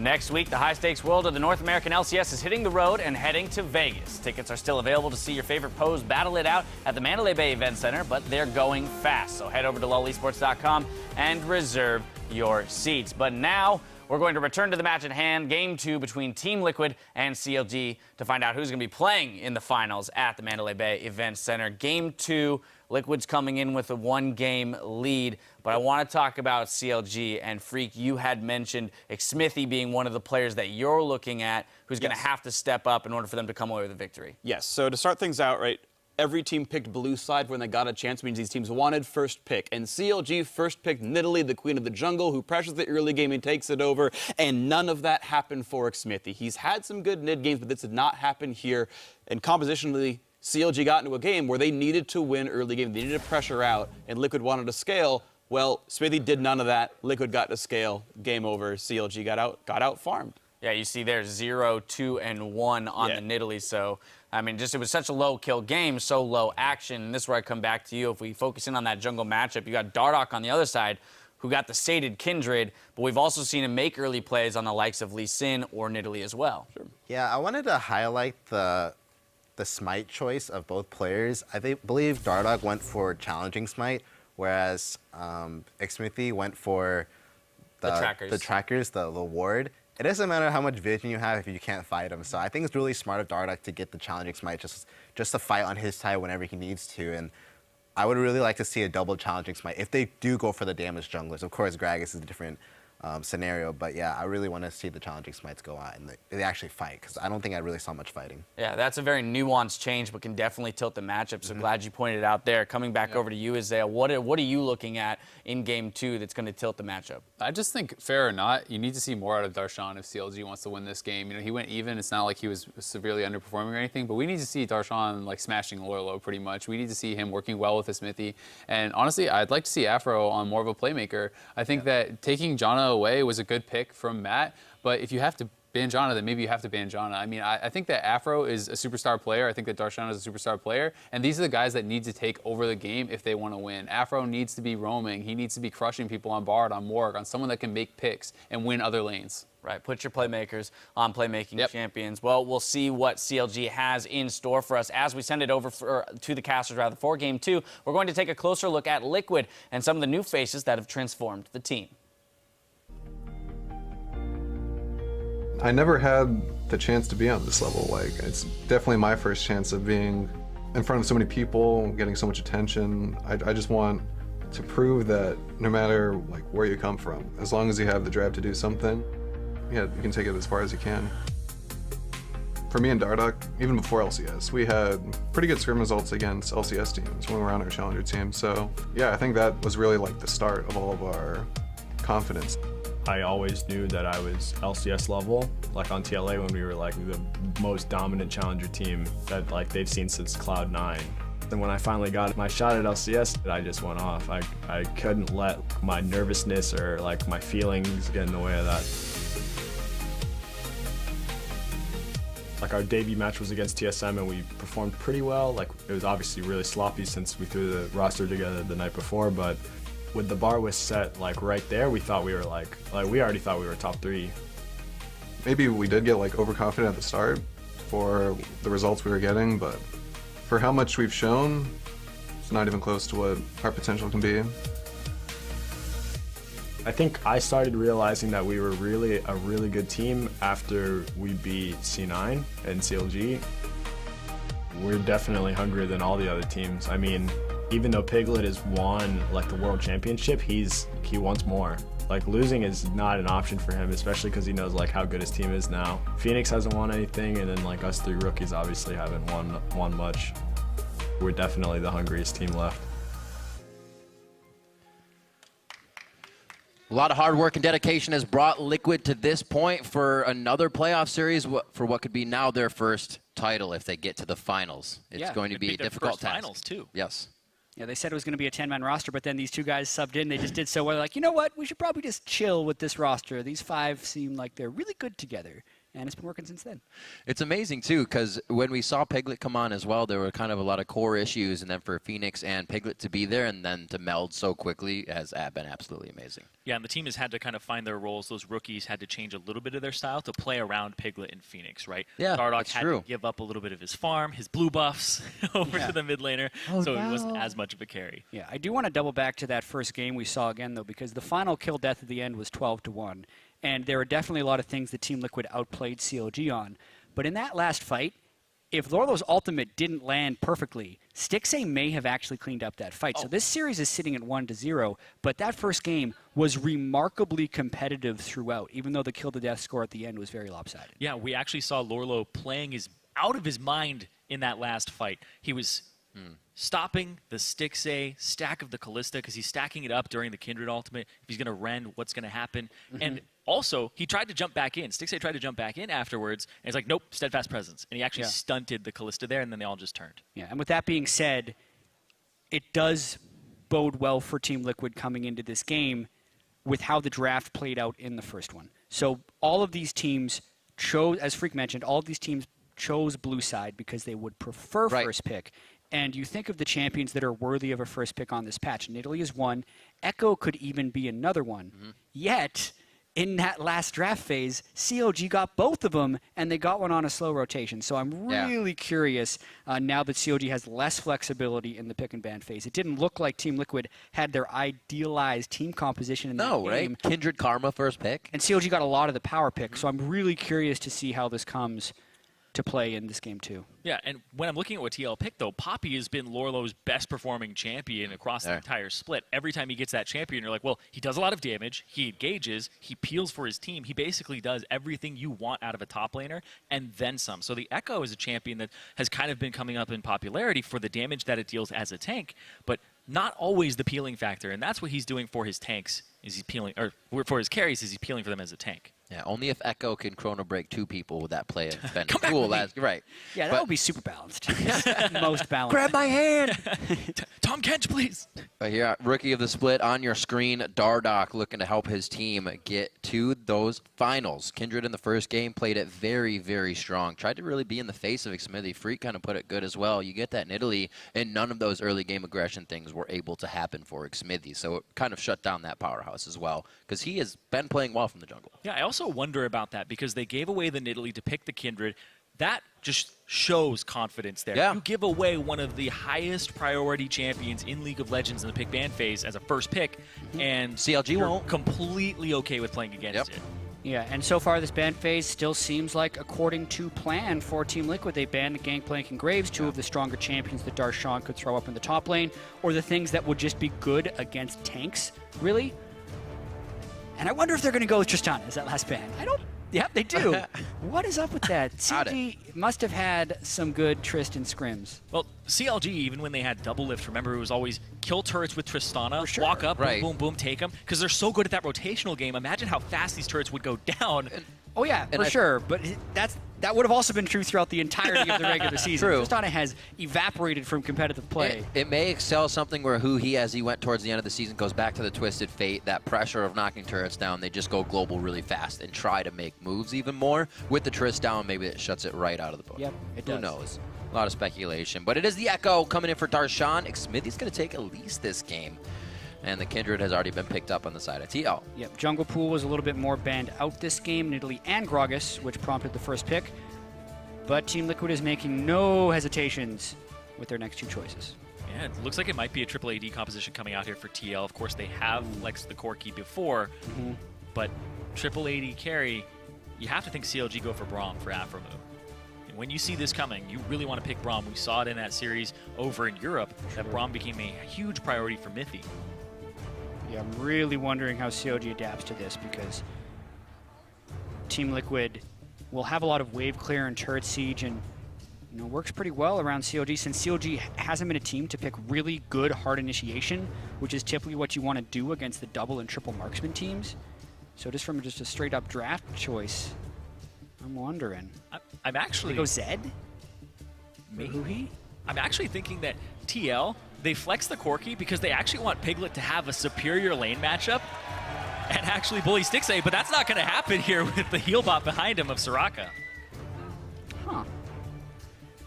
Next week, the high-stakes world of the North American LCS is hitting the road and heading to Vegas. Tickets are still available to see your favorite pros battle it out at the Mandalay Bay Event Center, but they're going fast. So head over to lulesports.com and reserve your seats. But now, we're going to return to the match at hand, Game 2 between Team Liquid and CLG, to find out who's going to be playing in the finals at the Mandalay Bay Event Center. Game 2, Liquid's coming in with a 1-game lead, but I want to talk about CLG. And Freak, you had mentioned Smithy being one of the players that you're looking at who's going to have to step up in order for them to come away with a victory. Yes, so to start things out, right, every team picked blue side when they got a chance, means these teams wanted first pick. And CLG first picked Nidalee, the queen of the jungle, who pressures the early game and takes it over. And none of that happened for Smithy. He's had some good mid games, but this did not happen here. And compositionally, CLG got into a game where they needed to win early game. They needed to pressure out, and Liquid wanted to scale. Well, Smithy did none of that. Liquid got to scale. Game over. CLG got out farmed. Yeah, you see there's 0, 2, and 1 on the Nidalee. So, I mean, just it was such a low kill game, so low action. And this is where I come back to you. If we focus in on that jungle matchup, you got Dardoch on the other side, who got the sated Kindred, but we've also seen him make early plays on the likes of Lee Sin or Nidalee as well. Sure. Yeah, I wanted to highlight the smite choice of both players. I believe Dardoch went for challenging smite, whereas Smithy went for the trackers, the ward. It doesn't matter how much vision you have if you can't fight him. So I think it's really smart of Dardoch to get the challenging smite just to fight on his side whenever he needs to. And I would really like to see a double challenging smite if they do go for the damage junglers. Of course, Gragas is a different scenario, but yeah, I really want to see the challenging smites go out and they actually fight, because I don't think I really saw much fighting. Yeah, that's a very nuanced change, but can definitely tilt the matchup. So glad you pointed it out there. Coming back over to you, Isaiah, what are you looking at in Game 2 that's going to tilt the matchup? I just think, fair or not, you need to see more out of Darshan if CLG wants to win this game. You know, he went even. It's not like he was severely underperforming or anything, but we need to see Darshan like smashing Lorlo pretty much. We need to see him working well with the Smithy. And honestly, I'd like to see Afro on more of a playmaker. I think that taking Janna away was a good pick from Matt, but if you have to ban Janna, then maybe you have to ban Janna. I mean, I think that Afro is a superstar player. I think that Darshan is a superstar player. And these are the guys that need to take over the game if they want to win. Afro needs to be roaming. He needs to be crushing people on Bard, on Morg, on someone that can make picks and win other lanes. Right, put your playmakers on playmaking champions. Well, we'll see what CLG has in store for us as we send it over to the casters, rather, for Game 2. We're going to take a closer look at Liquid and some of the new faces that have transformed the team. I never had the chance to be on this level. Like, it's definitely my first chance of being in front of so many people, getting so much attention. I just want to prove that no matter like where you come from, as long as you have the drive to do something, yeah, you can take it as far as you can. For me and Dardoch, even before LCS, we had pretty good scrim results against LCS teams when we were on our challenger team. So yeah, I think that was really like the start of all of our confidence. I always knew that I was LCS level, like on TLA when we were like the most dominant challenger team that like they've seen since Cloud9. And when I finally got my shot at LCS, I just went off. I couldn't let my nervousness or like my feelings get in the way of that. Like our debut match was against TSM and we performed pretty well. Like it was obviously really sloppy since we threw the roster together the night before, but when the bar was set like right there, we thought we were like we already thought we were top 3. Maybe we did get like overconfident at the start for the results we were getting, but for how much we've shown, it's not even close to what our potential can be. I think I started realizing that we were really a really good team after we beat C9 and CLG. We're definitely hungrier than all the other teams. I mean, even though Piglet has won like the world championship, he wants more. Like losing is not an option for him, especially because he knows like how good his team is now. Phoenix hasn't won anything, and then like us 3 rookies obviously haven't won much. We're definitely the hungriest team left. A lot of hard work and dedication has brought Liquid to this point for another playoff series for what could be now their first title if they get to the finals. It's going to be a difficult task. Finals too. Yes. Yeah, they said it was going to be a 10-man roster, but then these 2 guys subbed in. They just did so well. They're like, you know what? We should probably just chill with this roster. These 5 seem like they're really good together. and it's been working since then. It's amazing, too, because when we saw Piglet come on as well, there were kind of a lot of core issues, and then for Phoenix and Piglet to be there and then to meld so quickly has been absolutely amazing. Yeah, and the team has had to kind of find their roles. Those rookies had to change a little bit of their style to play around Piglet and Phoenix, right? Yeah, Dardoch that's had true. to give up a little bit of his farm, his blue buffs, over to the mid laner, so he wasn't as much of a carry. Yeah, I do want to double back to that first game we saw again, though, because the final kill death at the end was 12-1. And there are definitely a lot of things that Team Liquid outplayed CLG on. But in that last fight, if Lorlo's ultimate didn't land perfectly, Stixxay may have actually cleaned up that fight. So this series is sitting at 1-0, but that first game was remarkably competitive throughout, even though the kill-to-death score at the end was very lopsided. Yeah, we actually saw Lorlo playing out of his mind in that last fight. He was stopping the Stixxay stack of the Callista because he's stacking it up during the Kindred ultimate. If he's going to rend, what's going to happen? And also, he tried to jump back in. Stixxay tried to jump back in afterwards, and he's like, nope, steadfast presence. And he actually stunted the Callista there, and then they all just turned. Yeah, and with that being said, it does bode well for Team Liquid coming into this game with how the draft played out in the first one. So all of these teams chose, as Freak mentioned, all of these teams chose blue side because they would prefer first pick. And you think of the champions that are worthy of a first pick on this patch. Nidalee is one. Echo could even be another one. Yet, in that last draft phase, CLG got both of them, and they got one on a slow rotation. So I'm really curious now that CLG has less flexibility in the pick and ban phase. It didn't look like Team Liquid had their idealized team composition in that game. Right? Kindred Karma first pick. And CLG got a lot of the power pick. So I'm really curious to see how this comes to play in this game too. Yeah, and when I'm looking at what TL picked, though, Poppy has been Lorlo's best performing champion across the entire split. Every time he gets that champion, you're like, well, he does a lot of damage, he engages, he peels for his team, he basically does everything you want out of a top laner, and then some. So the Echo is a champion that has kind of been coming up in popularity for the damage that it deals as a tank, but not always the peeling factor, and that's what he's doing for his tanks, is he's peeling, or for his carries, is he's peeling for them as a tank. Yeah, only if Echo can chrono break two people with that play. It's been cool. That's right. Yeah, that would be super balanced. Most balanced. Grab my hand. Tom Kench, please. Here, rookie of the split on your screen, Dardoch looking to help his team get to those finals. Kindred in the first game played it very, very strong. Tried to really be in the face of Xmithie. Freak kind of put it good as well. You get that in Italy, and none of those early game aggression things were able to happen for Xmithie. So it kind of shut down that powerhouse as well, because he has been playing well from the jungle. Yeah, I also wonder about that because they gave away the Nidalee to pick the Kindred. That just shows confidence there. Yeah. You give away one of the highest priority champions in League of Legends in the pick ban phase as a first pick, and CLG you're won't. completely okay with playing against it. Yeah, and so far this ban phase still seems like according to plan for Team Liquid. They banned the Gangplank and Graves, two of the stronger champions that Darshan could throw up in the top lane, or the things that would just be good against tanks, really. And I wonder if they're going to go with Tristana as that last ban. I don't. Yep, they do. What is up with that? CLG must have had some good Tristan scrims. Well, CLG, even when they had double lift, remember it was always kill turrets with Tristana, walk up, boom, boom, boom, take them. Because they're so good at that rotational game. Imagine how fast these turrets would go down. Oh yeah, for sure. But that would have also been true throughout the entirety of the regular season. True. Tristana has evaporated from competitive play. It may excel something where as he went towards the end of the season, goes back to the Twisted Fate, that pressure of knocking turrets down, they just go global really fast and try to make moves even more. With the Trist down, maybe it shuts it right out of the book. Yep, it does. Who knows? A lot of speculation. But it is the Echo coming in for Darshan. Xmithie's going to take at least this game. And the Kindred has already been picked up on the side of TL. Yep, Jungle Pool was a little bit more banned out this game, Nidalee and Gragas, which prompted the first pick. But Team Liquid is making no hesitations with their next two choices. Yeah, it looks like it might be a triple AD composition coming out here for TL. Of course, they have flexed the Corki before, but triple AD carry, you have to think CLG go for Braum for Aphromoo. And when you see this coming, you really want to pick Braum. We saw it in that series over in Europe, that Braum became a huge priority for Mythy. Yeah, I'm really wondering how CLG adapts to this because Team Liquid will have a lot of wave clear and turret siege and works pretty well around CLG since CLG hasn't been a team to pick really good hard initiation, which is typically what you want to do against the double and triple marksman teams. So just from a straight up draft choice, I'm wondering. I'm actually... They go Zed? Maybe. I'm actually thinking that TL, they flex the Corki because they actually want Piglet to have a superior lane matchup. and actually bully Stixay, but that's not going to happen here with the heel bot behind him of Soraka. Huh.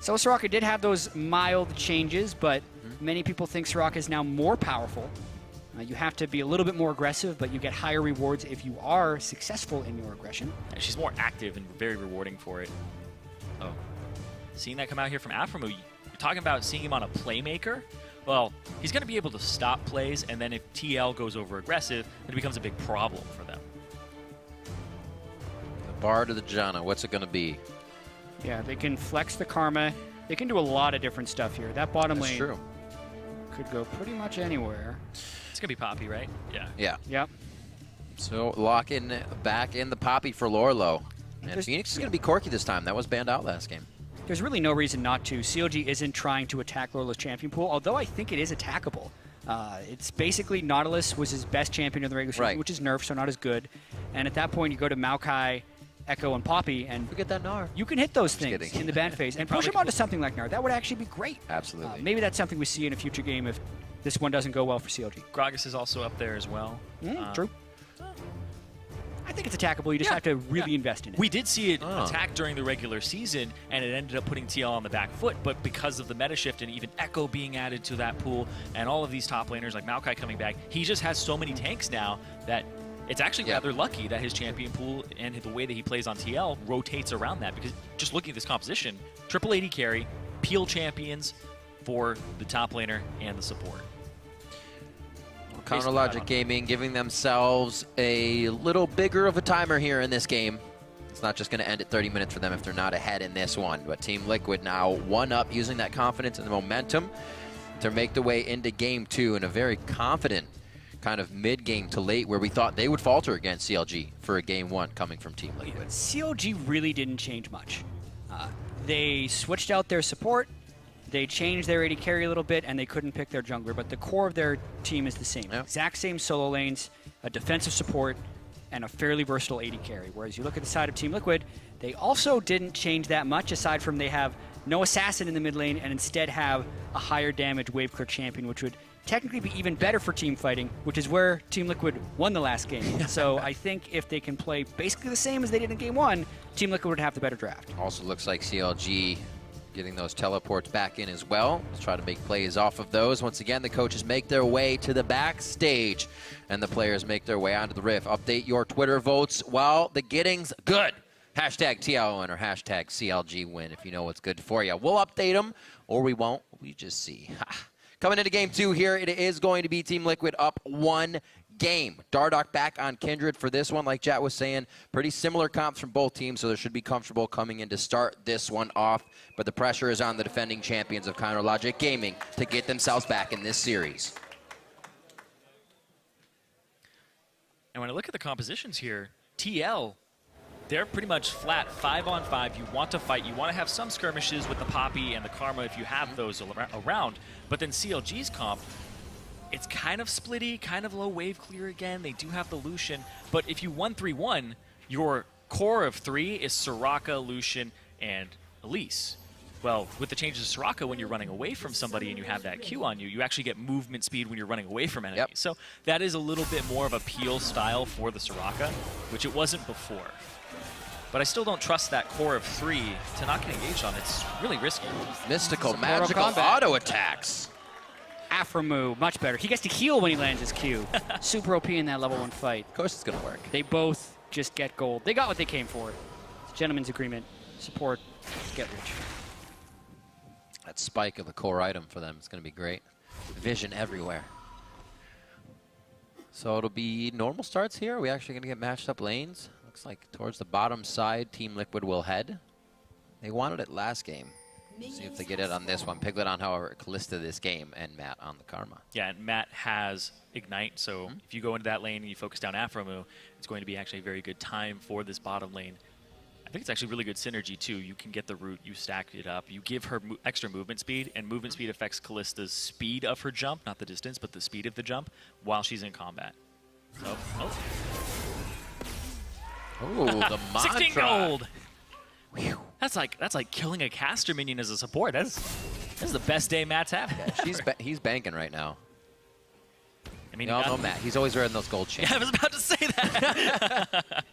So Soraka did have those mild changes, but many people think Soraka is now more powerful. You have to be a little bit more aggressive, but you get higher rewards if you are successful in your aggression. And she's more active and very rewarding for it. Oh, seeing that come out here from Aframu, you're talking about seeing him on a playmaker? Well, he's going to be able to stop plays, and then if TL goes over aggressive, it becomes a big problem for them. The bar to the Janna, what's it going to be? Yeah, they can flex the Karma. They can do a lot of different stuff here. That bottom lane True. could go pretty much anywhere. It's going to be Poppy, right? Yeah. Yeah. Yep. So lock in back in the Poppy for Lorlo. And Phoenix is going to be Corki this time. That was banned out last game. There's really no reason not to. CLG isn't trying to attack Lorlo's champion pool, although I think it is attackable. It's basically Nautilus was his best champion in the regular season, which is nerfed, so not as good. And at that point, you go to Maokai, Echo, and Poppy, and forget that Gnar. You can hit those things in the ban phase and push him onto something like Gnar. That would actually be great. Absolutely. Maybe that's something we see in a future game if this one doesn't go well for CLG. Gragas is also up there as well. True. I think it's attackable. You just have to really invest in it. We did see it attack during the regular season, and it ended up putting TL on the back foot, but because of the meta shift and even Echo being added to that pool and all of these top laners like Maokai coming back, he just has so many tanks now that it's actually rather lucky that his champion pool and the way that he plays on TL rotates around that, because just looking at this composition, triple AD carry, peel champions for the top laner and the support. Counter Logic Gaming giving themselves a little bigger of a timer here in this game. It's not just going to end at 30 minutes for them if they're not ahead in this one. But Team Liquid now one up, using that confidence and the momentum to make the way into Game 2 in a very confident kind of mid-game to late, where we thought they would falter against CLG for a Game 1 coming from Team Liquid. CLG really didn't change much. They switched out their support. They changed their AD carry a little bit, and they couldn't pick their jungler, but the core of their team is the same. Exact same solo lanes, a defensive support, and a fairly versatile AD carry. Whereas you look at the side of Team Liquid, they also didn't change that much, aside from they have no assassin in the mid lane and instead have a higher damage wave clear champion, which would technically be even better for team fighting, which is where Team Liquid won the last game. So I think if they can play basically the same as they did in Game 1, Team Liquid would have the better draft. Also looks like CLG getting those teleports back in as well. Let's try to make plays off of those. Once again, the coaches make their way to the backstage, and the players make their way onto the Rift. Update your Twitter votes while the getting's good. Hashtag TL win or hashtag CLG win if you know what's good for you. We'll update them, or we won't. We just see. Coming into Game 2 here, it is going to be Team Liquid up 1 game. Dardoch back on Kindred for this one. Like Jat was saying, pretty similar comps from both teams, so they should be comfortable coming in to start this one off. But the pressure is on the defending champions of Counter Logic Gaming to get themselves back in this series. And when I look at the compositions here, TL, they're pretty much flat 5-on-5. You want to fight. You want to have some skirmishes with the Poppy and the Karma if you have those around. But then CLG's comp, it's kind of splitty, kind of low wave clear again. They do have the Lucian. But if you 1-3-1, your core of 3 is Soraka, Lucian, and Elise. Well, with the changes to Soraka, when you're running away from somebody and you have that Q on you, you actually get movement speed when you're running away from enemies. So that is a little bit more of a peel style for the Soraka, which it wasn't before. But I still don't trust that core of 3 to not get engaged on. It's really risky. Mystical, magical auto attacks. Aframu, much better. He gets to heal when he lands his Q. Super OP in that level 1 fight. Of course it's going to work. They both just get gold. They got what they came for. It's a gentleman's agreement. Support, get rich. That spike of a core item for them is going to be great. Vision everywhere. So it'll be normal starts here. Are we actually going to get matched up lanes? Looks like towards the bottom side, Team Liquid will head. They wanted it last game. See if they get it on this one. Piglet on, however, Callista this game, and Matt on the Karma. Yeah, and Matt has Ignite, so if you go into that lane and you focus down Aframu, it's going to be actually a very good time for this bottom lane. I think it's actually really good synergy, too. You can get the root, you stack it up, you give her extra movement speed, and movement speed affects Callista's speed of her jump, not the distance, but the speed of the jump, while she's in combat. So, oh, the mantra. 16 gold! Whew. That's like killing a caster minion as a support. This is the best day Matt's having. Yeah, he's banking right now. I mean, No, Matt. He's always wearing those gold chains. Yeah, I was about to say that.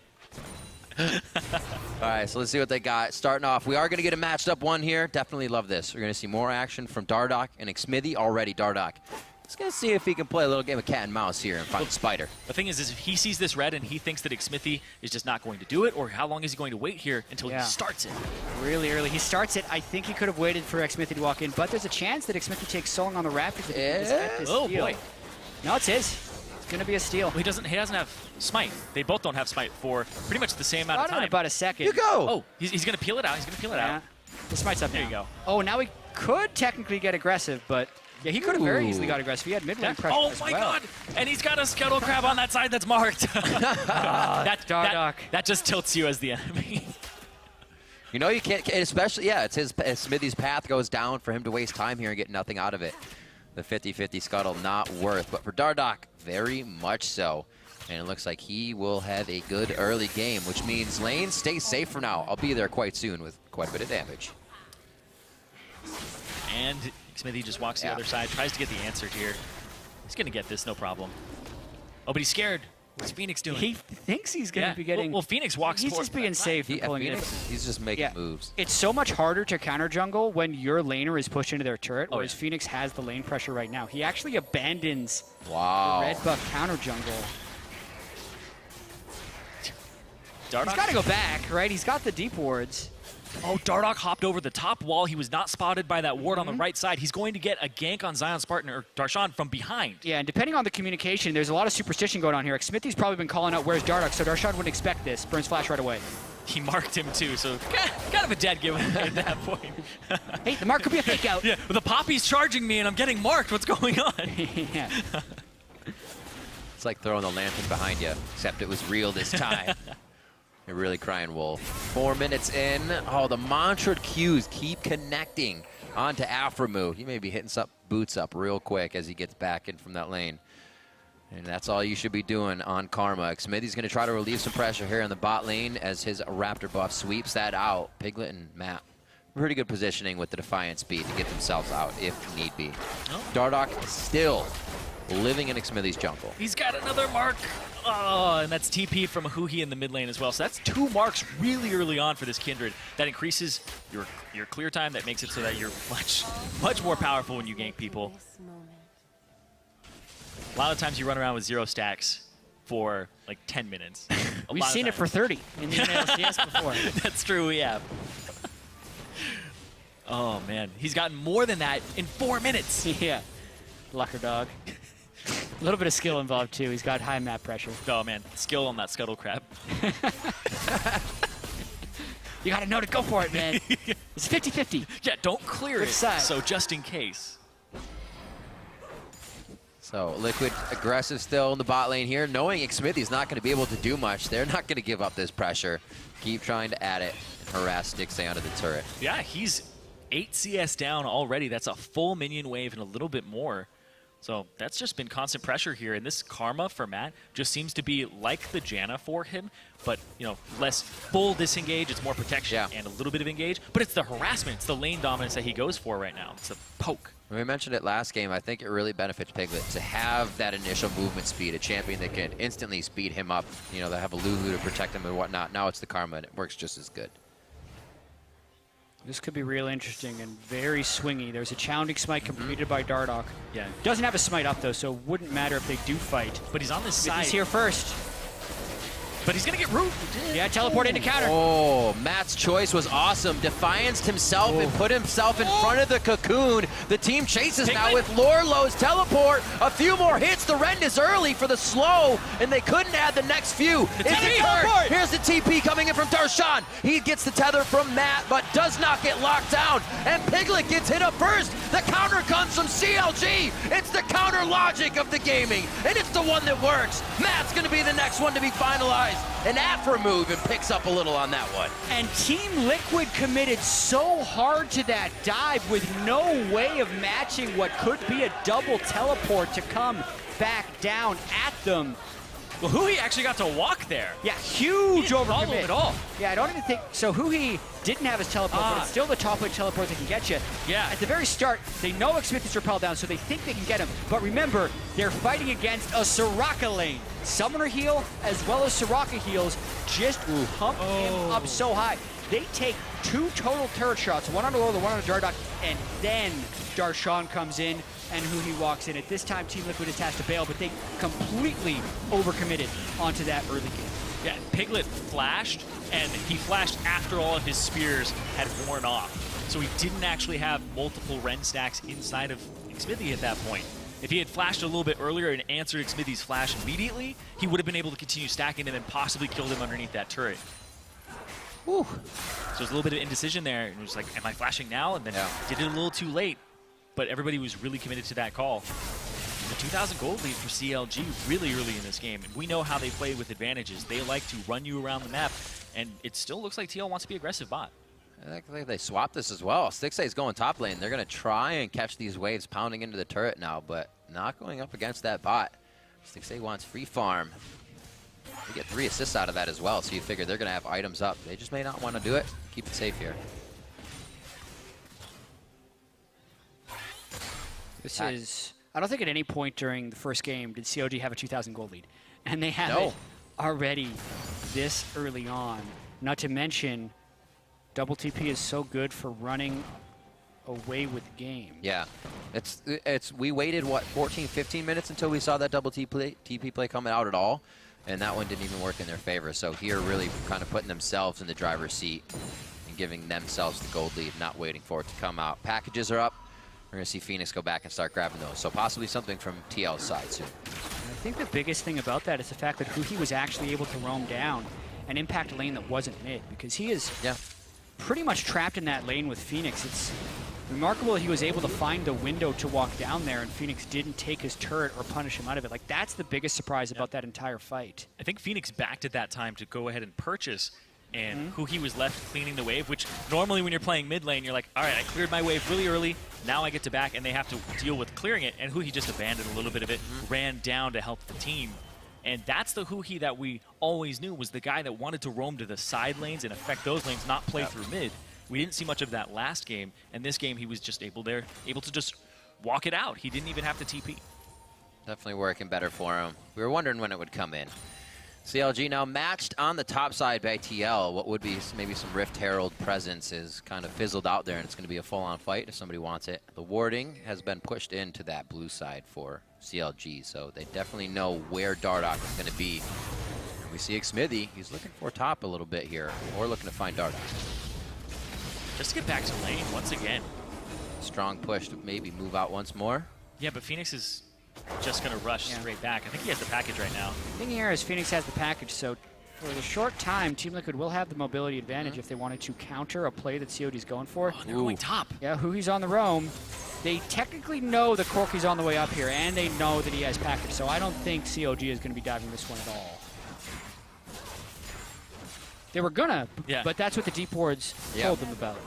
All right, so let's see what they got. Starting off, we are going to get a matched up one here. Definitely love this. We're going to see more action from Dardoch and Xmithy already. Dardoch, just going to see if he can play a little game of cat and mouse here and find the spider. The thing is if he sees this red and he thinks that Xmithy is just not going to do it, or how long is he going to wait here until he starts it? Really early. He starts it. I think he could have waited for Xmithy to walk in, but there's a chance that Xmithy takes so long on the Raptors that he just get this Oh, steal. boy. No, it's his. It's going to be a steal. Well, he doesn't have smite. They both don't have smite for pretty much the same amount of time. About a second. You go! Oh, he's going to peel it out. He's going to peel it out. The smite's up There now. you go. Oh, now he could technically get aggressive, but yeah, he could have very easily got aggressive. He had mid-lane pressure Oh as my well. God! And he's got a scuttle crab on that side that's marked. that just tilts you as the enemy. You know, you can't, especially, yeah, it's his, Smithy's path goes down for him to waste time here and get nothing out of it. The 50-50 scuttle, not worth, but for Dardoch, very much so. And it looks like he will have a good early game, which means lane stays safe for now. I'll be there quite soon with quite a bit of damage. And Xmithy just walks the other side, tries to get the answer here. He's going to get this, no problem. Oh, but he's scared. What's Phoenix doing? He thinks he's going to be getting... Well, Phoenix walks He's towards just being safe and pulling it in. He's just making moves. It's so much harder to counter jungle when your laner is pushed into their turret, whereas Phoenix has the lane pressure right now. He actually abandons the red buff counter jungle. Dardoch. He's got to go back, right? He's got the deep wards. Oh, Dardoch hopped over the top wall. He was not spotted by that ward on the right side. He's going to get a gank on Zion Spartan or Darshan from behind. Yeah, and depending on the communication, there's a lot of superstition going on here. Xmithy's probably been calling out, where's Dardoch? So Darshan wouldn't expect this. Burns flash right away. He marked him too, so kind of a dead giveaway at that point. Hey, the mark could be a fake out. Yeah, the Poppy's charging me and I'm getting marked. What's going on? Yeah. It's like throwing the lantern behind you, except it was real this time. You're really crying wolf. 4 minutes in. Oh, the mantra cues keep connecting onto Aframu. He may be hitting some boots up real quick as he gets back in from that lane. And that's all you should be doing on Karma. Xmithy's going to try to relieve some pressure here in the bot lane as his Raptor buff sweeps that out. Piglet and Matt, pretty good positioning with the Defiant speed to get themselves out if need be. Oh. Dardoch still living in Xmithy's jungle. He's got another mark. Oh, and that's TP from Huhi in the mid lane as well. So that's 2 marks really early on for this Kindred. That increases your clear time. That makes it so that you're much more powerful when you gank people. A lot of times you run around with 0 stacks for like 10 minutes. We've seen it for 30 in the LCS before. That's true, we have. Oh, man. He's gotten more than that in 4 minutes. Yeah. Lucker dog. A little bit of skill involved, too. He's got high map pressure. Oh, man. Skill on that scuttle crab. You got to know to go for it, man. It's 50-50. Yeah, don't clear Which it. side? So just in case. So Liquid aggressive still in the bot lane here, knowing Xmithy's not going to be able to do much. They're not going to give up this pressure. Keep trying to add it and harass Stixay onto the turret. Yeah, he's 8 CS down already. That's a full minion wave and a little bit more. So that's just been constant pressure here. And this Karma for Matt just seems to be like the Janna for him, but less full disengage. It's more protection and a little bit of engage. But it's the harassment. It's the lane dominance that he goes for right now. It's the poke. We mentioned it last game. I think it really benefits Piglet to have that initial movement speed, a champion that can instantly speed him up. They have a Lulu to protect him and whatnot. Now it's the Karma, and it works just as good. This could be real interesting and very swingy. There's a challenging smite completed by Dardoch. Yeah. Doesn't have a smite up, though, so it wouldn't matter if they do fight. But he's on this side. He's here first. But he's going to get root. Yeah, teleport into counter. Oh, Matt's choice was awesome. Defianced himself and put himself in front of the cocoon. The team chases now with Lorlo's teleport. A few more hits. The Rend is early for the slow, and they couldn't add the next few. Here's the TP coming in from Darshan. He gets the tether from Matt, but does not get locked down. And Piglet gets hit up first. The counter comes from CLG. It's the counter logic of the gaming, and it's the one that works. Matt's going to be the next one to be finalized. An Afra move and picks up a little on that one. And Team Liquid committed so hard to that dive with no way of matching what could be a double teleport to come back down at them. Well, Huhi actually got to walk there. Yeah, huge He didn't follow overcommit. at all. Yeah, I don't even think so. Huhi didn't have his teleport, but it's still the top lane teleport that can get you. Yeah. At the very start, they know Xmith is repelled down, so they think they can get him. But remember, they're fighting against a Soraka lane. Summoner heal as well as Soraka heals just pump him up so high. They take 2 total turret shots, one on Lola, one on Dardock, and then Darshan comes in and Huhi walks in. At this time, Team Liquid just has to bail, but they completely overcommitted onto that early game. Yeah, Piglet flashed, and he flashed after all of his spears had worn off. So he didn't actually have multiple Ren stacks inside of Xmithy at that point. If he had flashed a little bit earlier and answered Xmithy's flash immediately, he would have been able to continue stacking him and possibly killed him underneath that turret. Whew. So there's a little bit of indecision there. And it was like, am I flashing now? And then did it a little too late. But everybody was really committed to that call. The 2,000 gold lead for CLG really early in this game. And we know how they play with advantages. They like to run you around the map. And it still looks like TL wants to be aggressive bot. I think they swapped this as well. 6A's going top lane. They're going to try and catch these waves pounding into the turret now, but not going up against that bot. 6A wants free farm. They get 3 assists out of that as well, so you figure they're going to have items up. They just may not want to do it. Keep it safe here. This is, I don't think at any point during the first game did CLG have a 2,000 gold lead. And they have it already this early on. Not to mention, double TP is so good for running away with game. Yeah. We waited, what, 14, 15 minutes until we saw that double TP play coming out at all. And that one didn't even work in their favor. So here really kind of putting themselves in the driver's seat and giving themselves the gold lead, not waiting for it to come out. Packages are up. We're going to see Phoenix go back and start grabbing those. So possibly something from TL's side soon. I think the biggest thing about that is the fact that Huhi was actually able to roam down and impact a lane that wasn't mid, because he is pretty much trapped in that lane with Phoenix. It's remarkable he was able to find the window to walk down there and Phoenix didn't take his turret or punish him out of it. Like, that's the biggest surprise about that entire fight. I think Phoenix backed at that time to go ahead and purchase, and Huhi was left cleaning the wave, which normally when you're playing mid lane, you're like, all right, I cleared my wave really early, now I get to back, and they have to deal with clearing it, and Huhi just abandoned a little bit of it, ran down to help the team. And that's the Huhi that we always knew was the guy that wanted to roam to the side lanes and affect those lanes, not play through mid. We didn't see much of that last game, and this game he was just able to just walk it out. He didn't even have to TP. Definitely working better for him. We were wondering when it would come in. CLG now matched on the top side by TL. What would be maybe some Rift Herald presence is kind of fizzled out there, and it's going to be a full-on fight if somebody wants it. The warding has been pushed into that blue side for CLG, so they definitely know where Dardock is going to be. And we see Xmithy. He's looking for top a little bit here, or looking to find Dardock. Just to get back to lane once again. Strong push to maybe move out once more. Yeah, but Phoenix is just going to rush straight back. I think he has the package right now. The thing here is Phoenix has the package, so for the short time, Team Liquid will have the mobility advantage if they wanted to counter a play that COD's going for. Oh, they're going top. Yeah, Huhi's on the roam. They technically know that Corky's on the way up here, and they know that he has package, so I don't think COG is going to be diving this one at all. They were gonna, but that's what the deep wards told them about.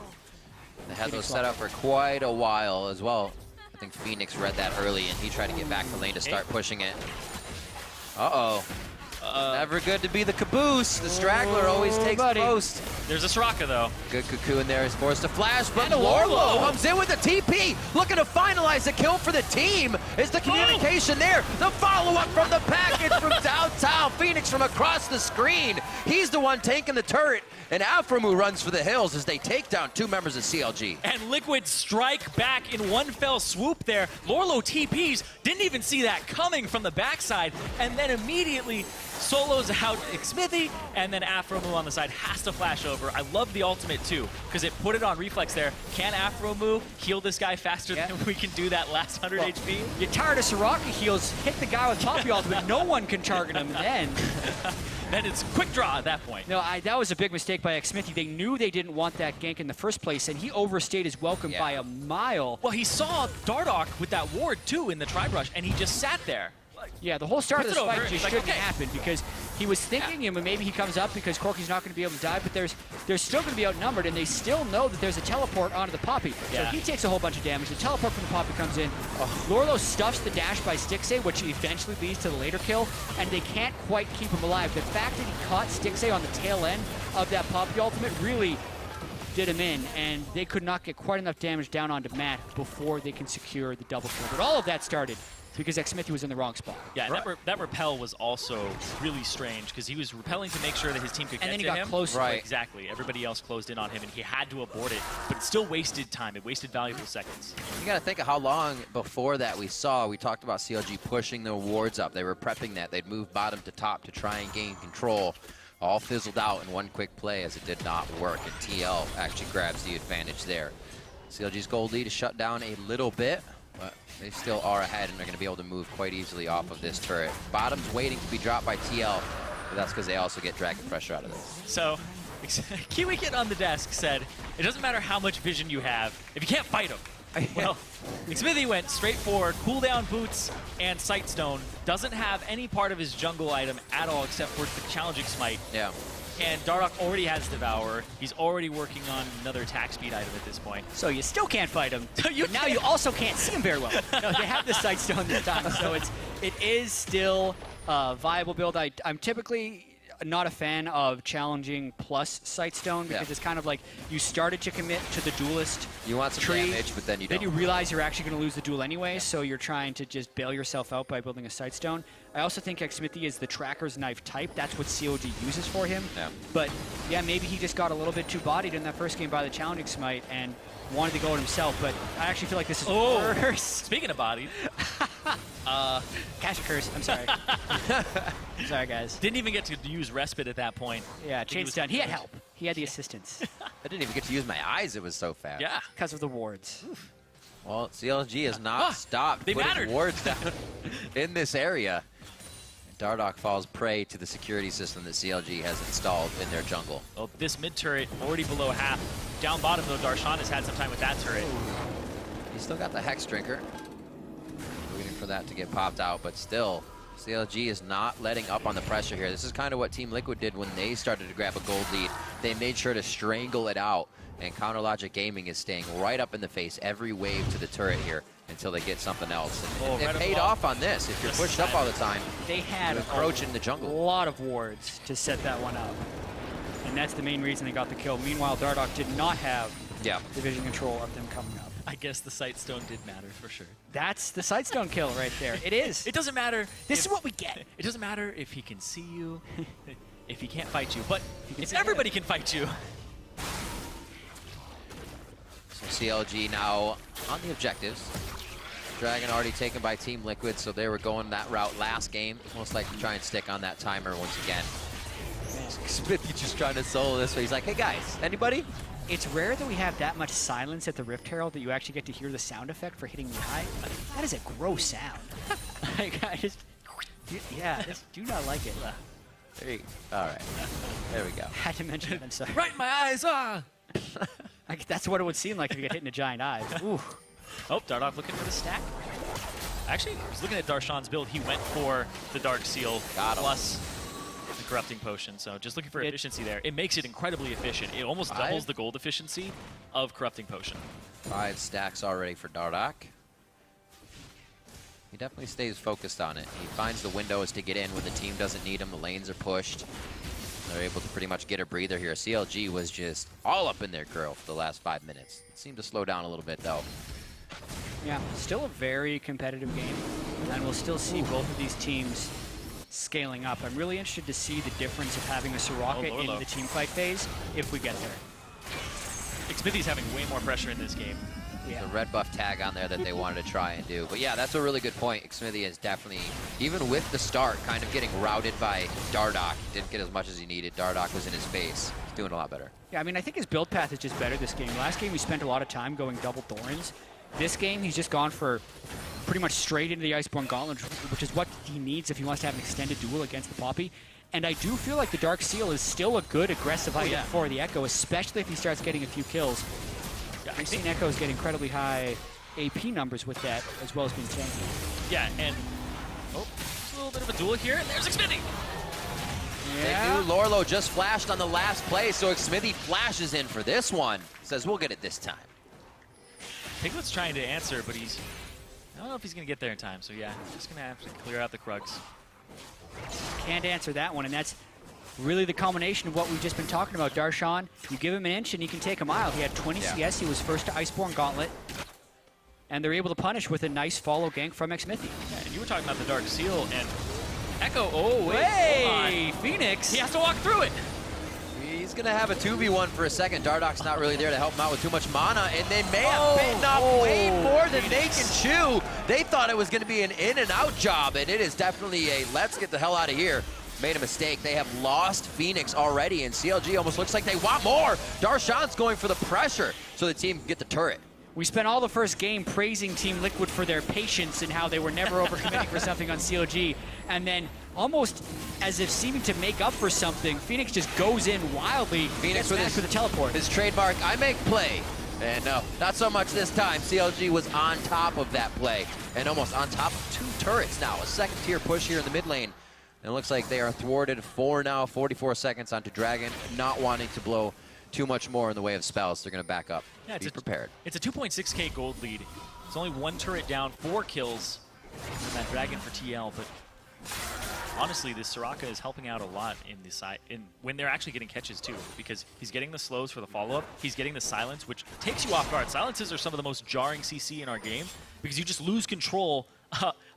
They had those set up for quite a while as well. I think Phoenix read that early, and he tried to get back to lane to start pushing it. Uh-oh. Never good to be the caboose. The straggler always takes most. There's a Soraka, though. Good Cocoon there is forced to flash, but Lorlo comes in with the TP, looking to finalize the kill for the team. Is the communication there? The follow-up from the package from downtown. Phoenix from across the screen. He's the one taking the turret, and Aframu runs for the hills as they take down 2 members of CLG. And Liquid strike back in one fell swoop there. Lorlo TPs, didn't even see that coming from the backside, and then immediately solos out Xmithy, and then Aframu on the side has to flash over. I love the ultimate too, because it put it on reflex there. Can Aframu heal this guy faster than we can do that last 100 HP? You're tired of Soraka heals, hit the guy with Poppy ultimate, no one can target him then. Then it's quick draw at that point. No, that was a big mistake by Xmithy. They knew they didn't want that gank in the first place, and he overstayed his welcome by a mile. Well, he saw Dardock with that ward too in the tri-brush, and he just sat there. Yeah, the whole start of this fight just shouldn't happen, because he was thinking, you know, maybe he comes up because Corky's not going to be able to dive, but they're still going to be outnumbered, and they still know that there's a teleport onto the Poppy. So he takes a whole bunch of damage. The teleport from the Poppy comes in. Lorlo stuffs the dash by Stixay, which eventually leads to the later kill, and they can't quite keep him alive. The fact that he caught Stixay on the tail end of that Poppy ultimate really did him in, and they could not get quite enough damage down onto Matt before they can secure the double kill. But all of that started because Xmithy was in the wrong spot. Yeah, and that repel was also really strange because he was repelling to make sure that his team could get to him. And then he got close. Right. Exactly. Everybody else closed in on him, and he had to abort it, but it still wasted time. It wasted valuable seconds. You got to think of how long before that we talked about CLG pushing the wards up. They were prepping that. They'd move bottom to top to try and gain control. All fizzled out in one quick play as it did not work, and TL actually grabs the advantage there. CLG's gold lead is shut down a little bit, but they still are ahead, and they're going to be able to move quite easily off of this turret. Bottom's waiting to be dropped by TL, but that's because they also get dragon pressure out of this. So, KiwiKit on the desk said, it doesn't matter how much vision you have, if you can't fight him. Well, Xmithy went straight forward, cooldown boots and Sightstone. Doesn't have any part of his jungle item at all except for the challenging smite. Yeah. And Dardoch already has Devour. He's already working on another attack speed item at this point. So you still can't fight him. But now you also can't see him very well. No, they have the Sightstone this time, so it is still a viable build. I'm typically not a fan of challenging plus Sightstone because it's kind of like you started to commit to the duelist You want some tree, damage, but then you don't. Then you realize you're actually going to lose the duel anyway, so you're trying to just bail yourself out by building a Sightstone. I also think Xmithy is the tracker's knife type. That's what CLG uses for him. Yeah. But yeah, maybe he just got a little bit too bodied in that first game by the challenging smite and wanted to go at himself, but I actually feel like this is worse. Speaking of bodied. Cash curse, I'm sorry. Sorry, guys. Didn't even get to use respite at that point. Yeah, Chain's done. He had help. He had the assistance. I didn't even get to use my eyes, it was so fast. Yeah. Because of the wards. Well, CLG has not stopped they putting mattered. wards down in this area. Dardoch falls prey to the security system that CLG has installed in their jungle. Well, this mid turret already below half. Down bottom, though, Darshan has had some time with that turret. He's still got the Hex Drinker. Waiting for that to get popped out, but still, CLG is not letting up on the pressure here. This is kind of what Team Liquid did when they started to grab a gold lead. They made sure to strangle it out, and Counter Logic Gaming is staying right up in the face every wave to the turret here until they get something else. And it paid off on this. If you're pushed up all the time, they had you encroach in the jungle. A lot of wards to set that one up. And that's the main reason they got the kill. Meanwhile, Dardoch did not have the vision control of them coming up. I guess the Sightstone did matter for sure. That's the Sightstone kill right there. It is. It doesn't matter. This is what we get. It doesn't matter if he can see you, if he can't fight you, but if everybody can fight you. So CLG now on the objectives. Dragon already taken by Team Liquid, so they were going that route last game. Most likely try and stick on that timer once again. Smithy just trying to solo this way. He's like, hey guys, anybody? It's rare that we have that much silence at the Rift Herald that you actually get to hear the sound effect for hitting me high. That is a gross sound. Like, I just do not like it. All right, there we go. Had to mention it, I'm sorry. Right in my eyes, Like, that's what it would seem like if you get hit in a giant eye. Ooh. Oh, Dardoch looking for the stack. Actually, I was looking at Darshan's build. He went for the Dark Seal plus the Corrupting Potion. So just looking for efficiency there. It makes it incredibly efficient. It almost doubles the gold efficiency of Corrupting Potion. 5 stacks already for Dardoch. He definitely stays focused on it. He finds the windows to get in when the team doesn't need him. The lanes are pushed. They're able to pretty much get a breather here. CLG was just all up in their grill for the last 5 minutes. It seemed to slow down a little bit, though. Yeah, still a very competitive game, and we'll still see both of these teams scaling up. I'm really interested to see the difference of having a Soraka in the teamfight phase if we get there. Xmithy's having way more pressure in this game. Yeah. The red buff tag on there that they wanted to try and do. But yeah, that's a really good point. Xmithy is definitely, even with the start, kind of getting routed by Dardoch. Didn't get as much as he needed. Dardoch was in his face. He's doing a lot better. Yeah, I mean, I think his build path is just better this game. Last game, we spent a lot of time going double Thorns. This game, he's just gone for pretty much straight into the Iceborne Gauntlet, which is what he needs if he wants to have an extended duel against the Poppy. And I do feel like the Dark Seal is still a good aggressive item for the Echo, especially if he starts getting a few kills. I've seen Echoes get incredibly high AP numbers with that, as well as being tanky. Yeah, and just a little bit of a duel here, and there's Xmithy. They knew Lorlo just flashed on the last play, so Smithy flashes in for this one. Says, we'll get it this time. Piglet's trying to answer, but I don't know if he's going to get there in time. So yeah, just going to have to clear out the Krugs. Can't answer that one, and that's really the culmination of what we've just been talking about. Darshan, you give him an inch and he can take a mile. He had 20 CS, he was first to Iceborne Gauntlet, and they're able to punish with a nice follow gank from Xmithy. Yeah, and you were talking about the Dark Seal, and Echo, oh wait, hey, Phoenix! He has to walk through it! He's going to have a 2v1 for a second. Dardoch's not really there to help him out with too much mana, and they may have bitten off way more than they can chew. They thought it was going to be an in-and-out job, and it is definitely a let's get the hell out of here. Made a mistake. They have lost Phoenix already, and CLG almost looks like they want more. Darshan's going for the pressure so the team can get the turret. We spent all the first game praising Team Liquid for their patience and how they were never overcommitting for something on CLG. And then, almost as if seeming to make up for something, Phoenix just goes in wildly. Phoenix with the teleport. His trademark, I make play. And no, not so much this time. CLG was on top of that play and almost on top of 2 turrets now. A second tier push here in the mid lane. And it looks like they are thwarted for now. 44 seconds onto Dragon, not wanting to blow too much more in the way of spells. They're going to back up. Yeah, Be prepared. It's a 2.6k gold lead. It's only 1 turret down, 4 kills. And that Dragon for TL, but honestly, this Soraka is helping out a lot in the side, when they're actually getting catches too, because he's getting the slows for the follow-up, he's getting the silence, which takes you off guard. Silences are some of the most jarring CC in our game, because you just lose control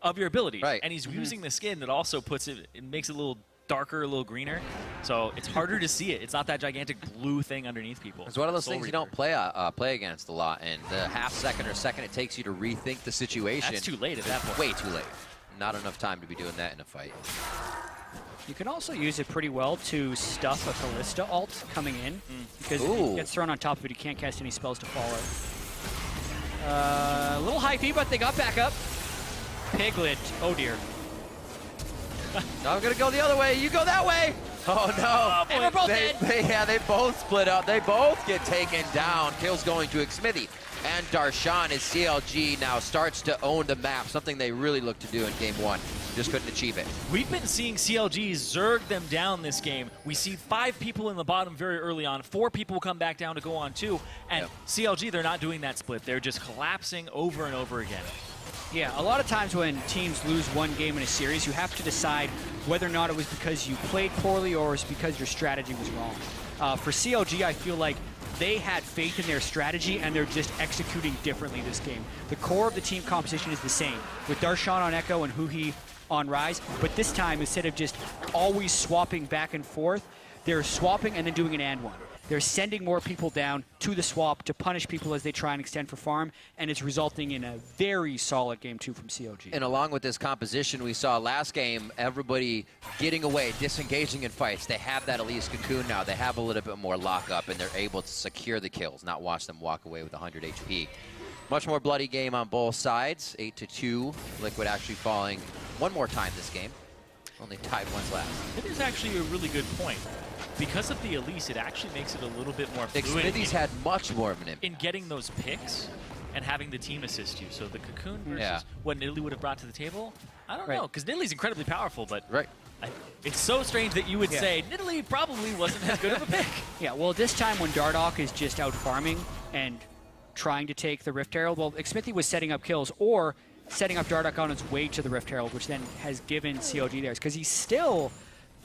of your ability. Right. And he's using the skin that also puts it makes it a little darker, a little greener, so it's harder to see it. It's not that gigantic blue thing underneath people. It's one of those Soul things Reaper. you don't play against a lot, and the half second or second it takes you to rethink the situation. That's too late at that point. Way too late. Not enough time to be doing that in a fight. You can also use it pretty well to stuff a Kalista ult coming in, because if he gets thrown on top of it, he can't cast any spells to follow. A little hypey, but they got back up. Piglet, oh dear. No, I'm gonna go the other way. You go that way. Oh no! And we're both dead. They both split up. They both get taken down. Kills going to Xmithy and Darshan as CLG now starts to own the map. Something they really looked to do in game 1. Just couldn't achieve it. We've been seeing CLG zerg them down this game. We see 5 people in the bottom very early on. 4 people come back down to go on 2. And CLG, they're not doing that split. They're just collapsing over and over again. Yeah, a lot of times when teams lose one game in a series, you have to decide whether or not it was because you played poorly or it's because your strategy was wrong. For CLG, I feel like they had faith in their strategy and they're just executing differently this game. The core of the team composition is the same, with Darshan on Echo and Huhi on Rise, but this time, instead of just always swapping back and forth, they're swapping and then doing an and one. They're sending more people down to the swap to punish people as they try and extend for farm, and it's resulting in a very solid game 2 from CLG. And along with this composition we saw last game, everybody getting away, disengaging in fights. They have that Elise Cocoon now. They have a little bit more lockup, and they're able to secure the kills, not watch them walk away with 100 HP. Much more bloody game on both sides, 8-2. Liquid actually falling one more time this game. Only tied once last. It is actually a really good point. Because of the Elise, it actually makes it a little bit more fluid. Xmithy's had much more of an impact in getting those picks and having the team assist you. So the Cocoon versus what Nidalee would have brought to the table, I don't know, because Nidalee's incredibly powerful, but it's so strange that you would say Nidalee probably wasn't as good of a pick. Yeah, well, this time when Dardoch is just out farming and trying to take the Rift Herald, well, Xmithy was setting up kills or setting up Dardoch on its way to the Rift Herald, which then has given CLG theirs, because he's still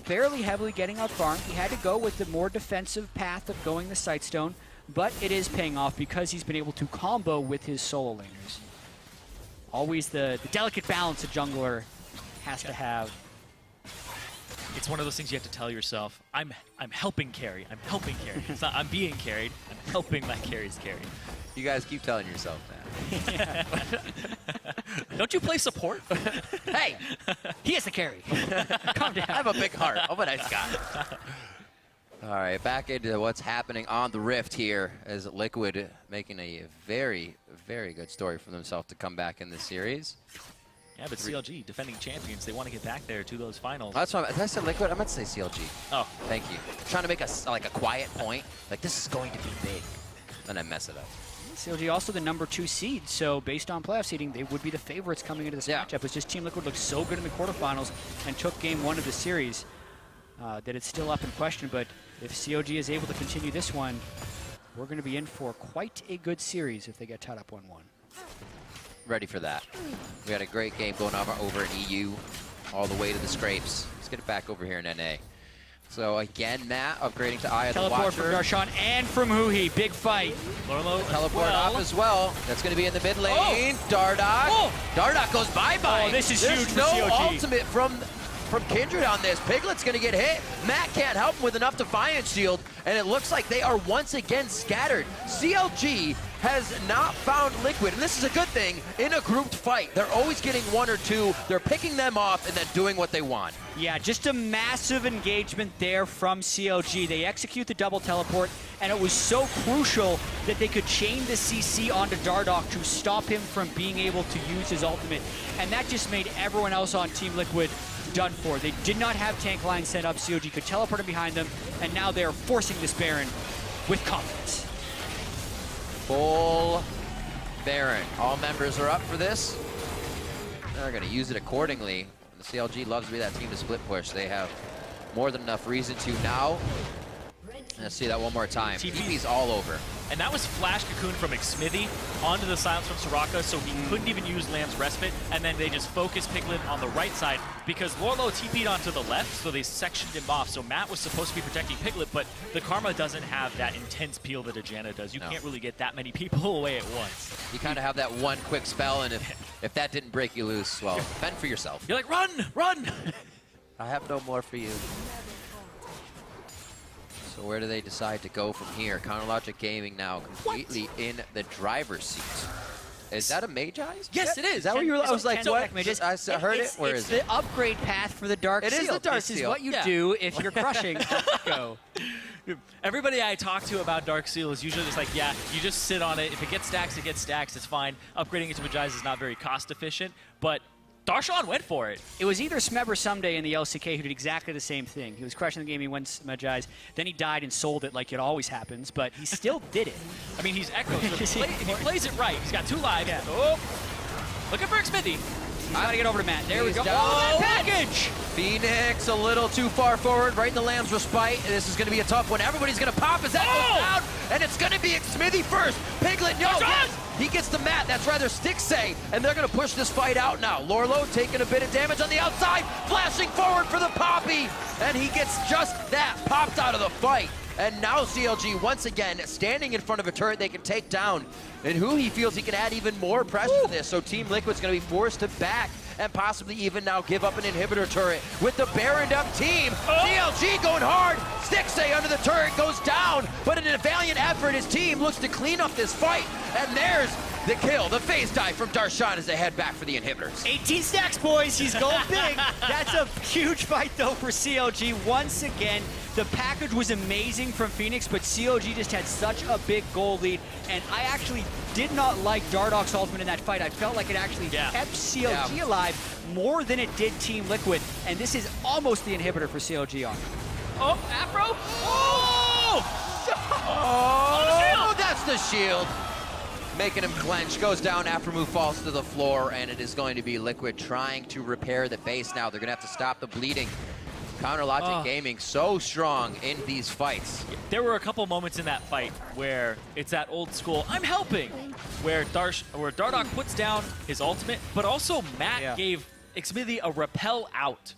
fairly heavily getting out farmed. He had to go with the more defensive path of going the Sightstone, but it is paying off because he's been able to combo with his solo laners. Always the delicate balance a jungler has to have. It's one of those things you have to tell yourself, I'm helping carry, I'm helping carry. It's not I'm being carried, I'm helping my carries carry. You guys keep telling yourself that. Don't you play support? Hey, he has the carry. Calm down. I have a big heart. I'm a nice guy. All right, back into what's happening on the Rift here as Liquid making a very, very good story for themselves to come back in this series. Yeah, but CLG, defending champions, they want to get back there to those finals. That's why did I say Liquid? I meant to say CLG. Oh. Thank you. I'm trying to make a quiet point. Like, this is going to be big. And I mess it up. CLG also the number 2 seed, so based on playoff seeding, they would be the favorites coming into this matchup. It's just Team Liquid looked so good in the quarterfinals and took game 1 of the series. that it's still up in question. But if CLG is able to continue this one, we're going to be in for quite a good series if they get tied up 1-1. Ready for that. We had a great game going on over in EU, all the way to the scrapes. Let's get it back over here in NA. So again, Matt upgrading to Eye of the Teleport Watcher. from Darshan and from Huhi. Big fight. Lorlo Teleport off as well. That's going to be in the mid lane. Dardoch. Oh. Dardoch goes bye-bye. Oh, this is There's huge for no CLG. ultimate from Kindred on this. Piglet's going to get hit. Matt can't help him with enough Defiance Shield, and it looks like they are once again scattered. CLG has not found Liquid, and this is a good thing, in a grouped fight. They're always getting 1 or 2. They're picking them off and then doing what they want. Yeah, just a massive engagement there from CLG. They execute the double teleport, and it was so crucial that they could chain the CC onto Dardoch to stop him from being able to use his ultimate. And that just made everyone else on Team Liquid done for. They did not have tank line set up. CLG could teleport him behind them, and now they're forcing this Baron with confidence. Full Baron. All members are up for this. They're going to use it accordingly. The CLG loves to be that team to split push. They have more than enough reason to now. Let's see that one more time. TP's all over. And that was Flash Cocoon from Xmithy onto the silence from Soraka, so he couldn't even use Lamb's Respite, and then they just focused Piglet on the right side because Lorlo TP'd onto the left, so they sectioned him off. So Matt was supposed to be protecting Piglet, but the Karma doesn't have that intense peel that a Janna does. You can't really get that many people away at once. You kind of have that one quick spell, and if that didn't break you loose, well, fend for yourself. You're like, run, run! I have no more for you. So where do they decide to go from here? Counterlogic Gaming now completely in the driver's seat. Is that a Magi? Yes, it is. Is that what you were? I was like, what? I heard it. Where is it? It's the upgrade path for the Dark Seal. It is the Dark This Seal. is what you Yeah. do if you're crushing. Go. Everybody I talk to about Dark Seal is usually just like, yeah, you just sit on it. If it gets stacks, it gets stacks. It's fine. Upgrading it to Magi's is not very cost efficient, but Darshan went for it. It was either Smeb or Someday in the LCK who did exactly the same thing. He was crushing the game, he went Magi's, then he died and sold it like it always happens, but he still did it. I mean, he's Echo. So if he plays it right, he's got 2 lives. Yeah. Oh, looking for Xmithy. He's got to get over to Matt. There we go. down. Oh, that package! Phoenix a little too far forward, right in the Lamb's Respite. This is going to be a tough one. Everybody's going to pop as that goes down, and it's going to be Xmithy first. Piglet, no, yes! He gets the mat. That's rather Stixay, and they're going to push this fight out now. Lorlo taking a bit of damage on the outside, flashing forward for the Poppy, and he gets just that popped out of the fight. And now CLG once again standing in front of a turret they can take down, and who he feels he can add even more pressure to this. So Team Liquid's going to be forced to back and possibly even now give up an inhibitor turret with the Baroned up team. CLG going hard. Stixay under the turret goes down, but in a valiant effort, his team looks to clean up this fight, and there's the kill, the phase dive from Darshan as they head back for the inhibitors. 18 stacks, boys. He's going big. That's a huge fight, though, for CLG. Once again, the package was amazing from Phoenix, but CLG just had such a big goal lead, and I actually did not like Dardoch's ultimate in that fight. I felt like it actually kept CLG alive more than it did Team Liquid, and this is almost the inhibitor for CLG on. Oh, Afro. Oh! Oh, that's the shield. Making him clench, goes down, after move falls to the floor, and it is going to be Liquid trying to repair the base now. They're going to have to stop the bleeding. Counterlogic Gaming so strong in these fights. There were a couple moments in that fight where it's that old school, I'm helping, where Dardoch puts down his ultimate, but also Matt gave Xmithy a repel out.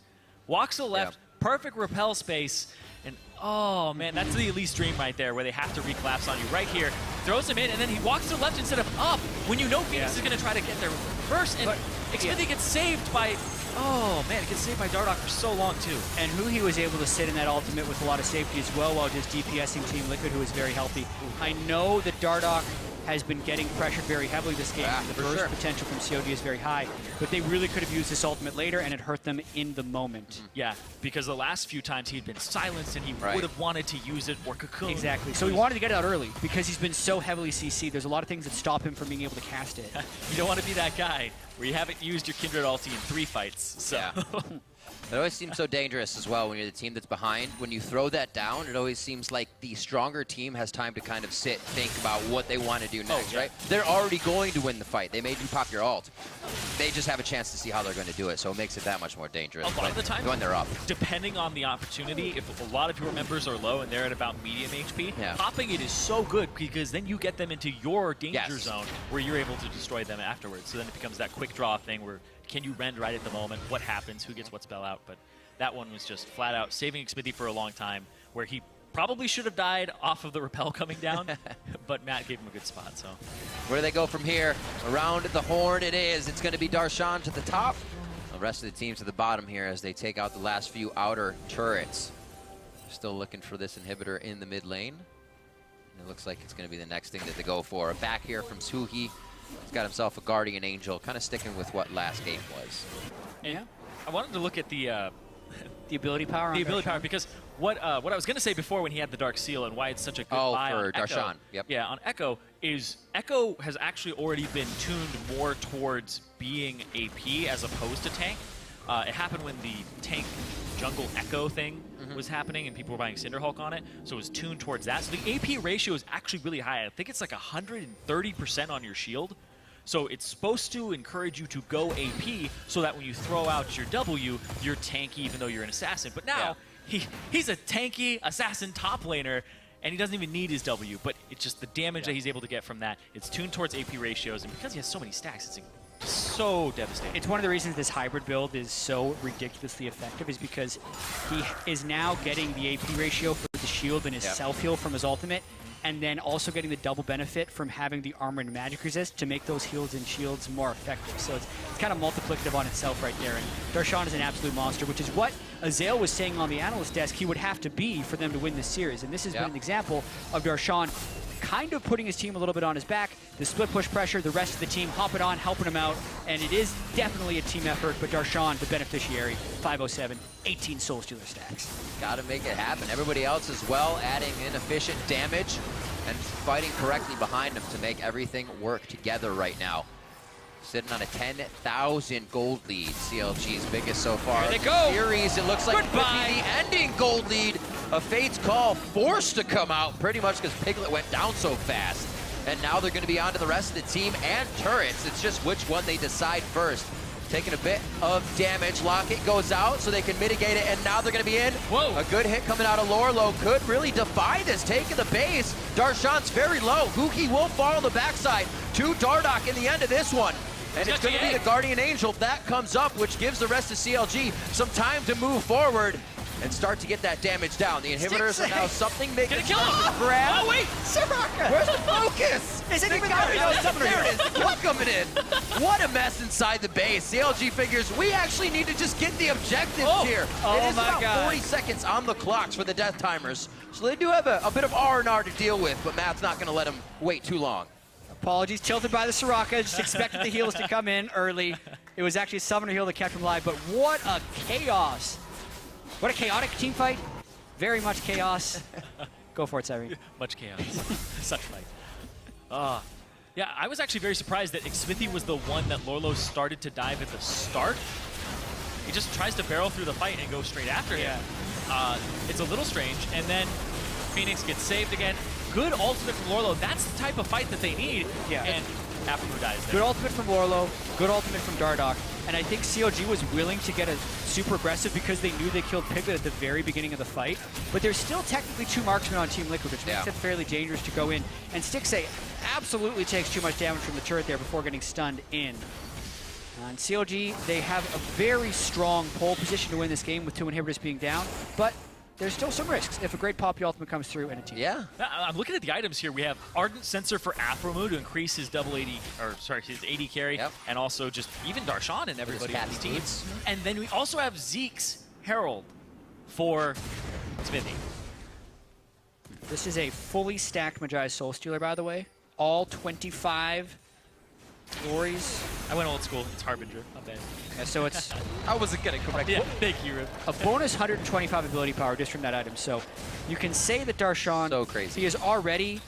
Walks to the left, perfect repel space, and oh man, that's the Elise dream right there, where they have to recollapse on you right here. Throws him in, and then he walks to the left instead of up, when you know Phoenix is going to try to get there first, and Xmithy gets saved by, oh man, it gets saved by Dardoch for so long too. And Huhi was able to sit in that ultimate with a lot of safety as well, while just DPSing Team Liquid, who is very healthy. I know that Dardoch has been getting pressured very heavily this game. The burst potential from COD is very high, but they really could have used this ultimate later, and it hurt them in the moment. Yeah, because the last few times he'd been silenced, and he would have wanted to use it or cocoon. Exactly. So he wanted to get it out early because he's been so heavily CC'd. There's a lot of things that stop him from being able to cast it. You don't want to be that guy where you haven't used your Kindred ulti in 3 fights. So. It always seems so dangerous as well when you're the team that's behind. When you throw that down, it always seems like the stronger team has time to kind of sit, think about what they want to do next, right? They're already going to win the fight. They made you pop your ult. They just have a chance to see how they're going to do it, so it makes it that much more dangerous. A lot of the time, when they're up. Depending on the opportunity, if a lot of your members are low and they're at about medium HP, Yeah. popping it is so good because then you get them into your danger zone where you're able to destroy them afterwards. So then it becomes that quick draw thing where can you rend right at the moment? What happens? Who gets what spell out? But that one was just flat out saving Xmithy for a long time where he probably should have died off of the rappel coming down, but Matt gave him a good spot. So where do they go from here? Around the horn it is. It's going to be Darshan to the top. The rest of the team to the bottom here as they take out the last few outer turrets. Still looking for this inhibitor in the mid lane. And it looks like it's going to be the next thing that they go for. Back here from Suhi. He's got himself a Guardian Angel, kind of sticking with what last game was. yeah, I wanted to look at the ability power. the ability power because what I was going to say before when he had the Dark Seal and why it's such a good buy for on Echo, Darshan. Yep. Yeah, on Echo is Echo has actually already been tuned more towards being AP as opposed to tank. It happened when the tank jungle Echo thing was happening and people were buying Cinderhulk on it, so it was tuned towards that. So the AP ratio is actually really high. I think it's like 130% on your shield. So it's supposed to encourage you to go AP so that when you throw out your W, you're tanky even though you're an assassin. But now he's a tanky assassin top laner and he doesn't even need his W, but it's just the damage that he's able to get from that. It's tuned towards AP ratios, and because he has so many stacks, it's so devastating. It's one of the reasons this hybrid build is so ridiculously effective is because he is now getting the AP ratio for the shield and his self-heal from his ultimate, and then also getting the double benefit from having the armor and magic resist to make those heals and shields more effective. So it's kind of multiplicative on itself right there. And Darshan is an absolute monster, which is what Azael was saying on the analyst desk he would have to be for them to win this series. And this has been an example of Darshan kind of putting his team a little bit on his back. The split push pressure, the rest of the team hopping on, helping him out. And it is definitely a team effort, but Darshan, the beneficiary, 507, 18 Soul Stealer stacks. Got to make it happen. Everybody else as well, adding in efficient damage and fighting correctly behind him to make everything work together right now. Sitting on a 10,000 gold lead, CLG's biggest so far. Here they go. Series, it looks like it could be the ending gold lead. A Fate's Call forced to come out pretty much because Piglet went down so fast. And now they're going to be on to the rest of the team and turrets. It's just which one they decide first. Taking a bit of damage. Locket goes out so they can mitigate it, and now they're going to be in. Whoa. A good hit coming out of Lorlo could really defy this. Taking the base. Darshan's very low. Huki will fall on the backside to Dardoch in the end of this one. And it's going to be the Guardian Angel that comes up, which gives the rest of CLG some time to move forward and start to get that damage down. The inhibitors are now something they can kill him. grab. Oh, wait. Soraka! Where's the focus? Isn't The even Guardian there. Angel, there it is. The kill coming in. What a mess inside the base. CLG figures we actually need to just get the objectives here. Oh It is my about God. 40 seconds on the clocks for the death timers. So they do have a bit of R&R to deal with, but Matt's not going to let them wait too long. Apologies, tilted by the Soraka. Just expected the heals to come in early. It was actually a summoner heal that kept him alive, but what a chaos. What a chaotic team fight. Very much chaos. Go for it, Cyrene. Much chaos. Such fight. Yeah, I was actually very surprised that Xmithy was the one that Lorlo started to dive at the start. He just tries to barrel through the fight and go straight after him. It's a little strange. And then Phoenix gets saved again. Good ultimate from Lorlo. That's the type of fight that they need. Yeah. And Aphromoo dies there. Good ultimate from Lorlo, good ultimate from Dardoch, and I think CLG was willing to get a super aggressive because they knew they killed Piglet at the very beginning of the fight, but there's still technically 2 marksmen on Team Liquid, which makes it fairly dangerous to go in, and Stixxay absolutely takes too much damage from the turret there before getting stunned in. On CLG, they have a very strong pole position to win this game with 2 inhibitors being down, but there's still some risks if a great Poppy ultimate comes through in a team. Yeah. I'm looking at the items here. We have Ardent Sensor for Aphromoo to increase his his AD carry, and also just even Darshan and everybody on his team. And then we also have Zeke's Herald for Xmithy. This is a fully stacked Magi Soul Stealer, by the way. All 25 glories. I went old school. It's Harbinger. Not bad. Yeah, so it's I wasn't going to correct Yeah, thank you, Rip. a bonus 125 ability power just from that item. So you can say that Darshan, So crazy. he is already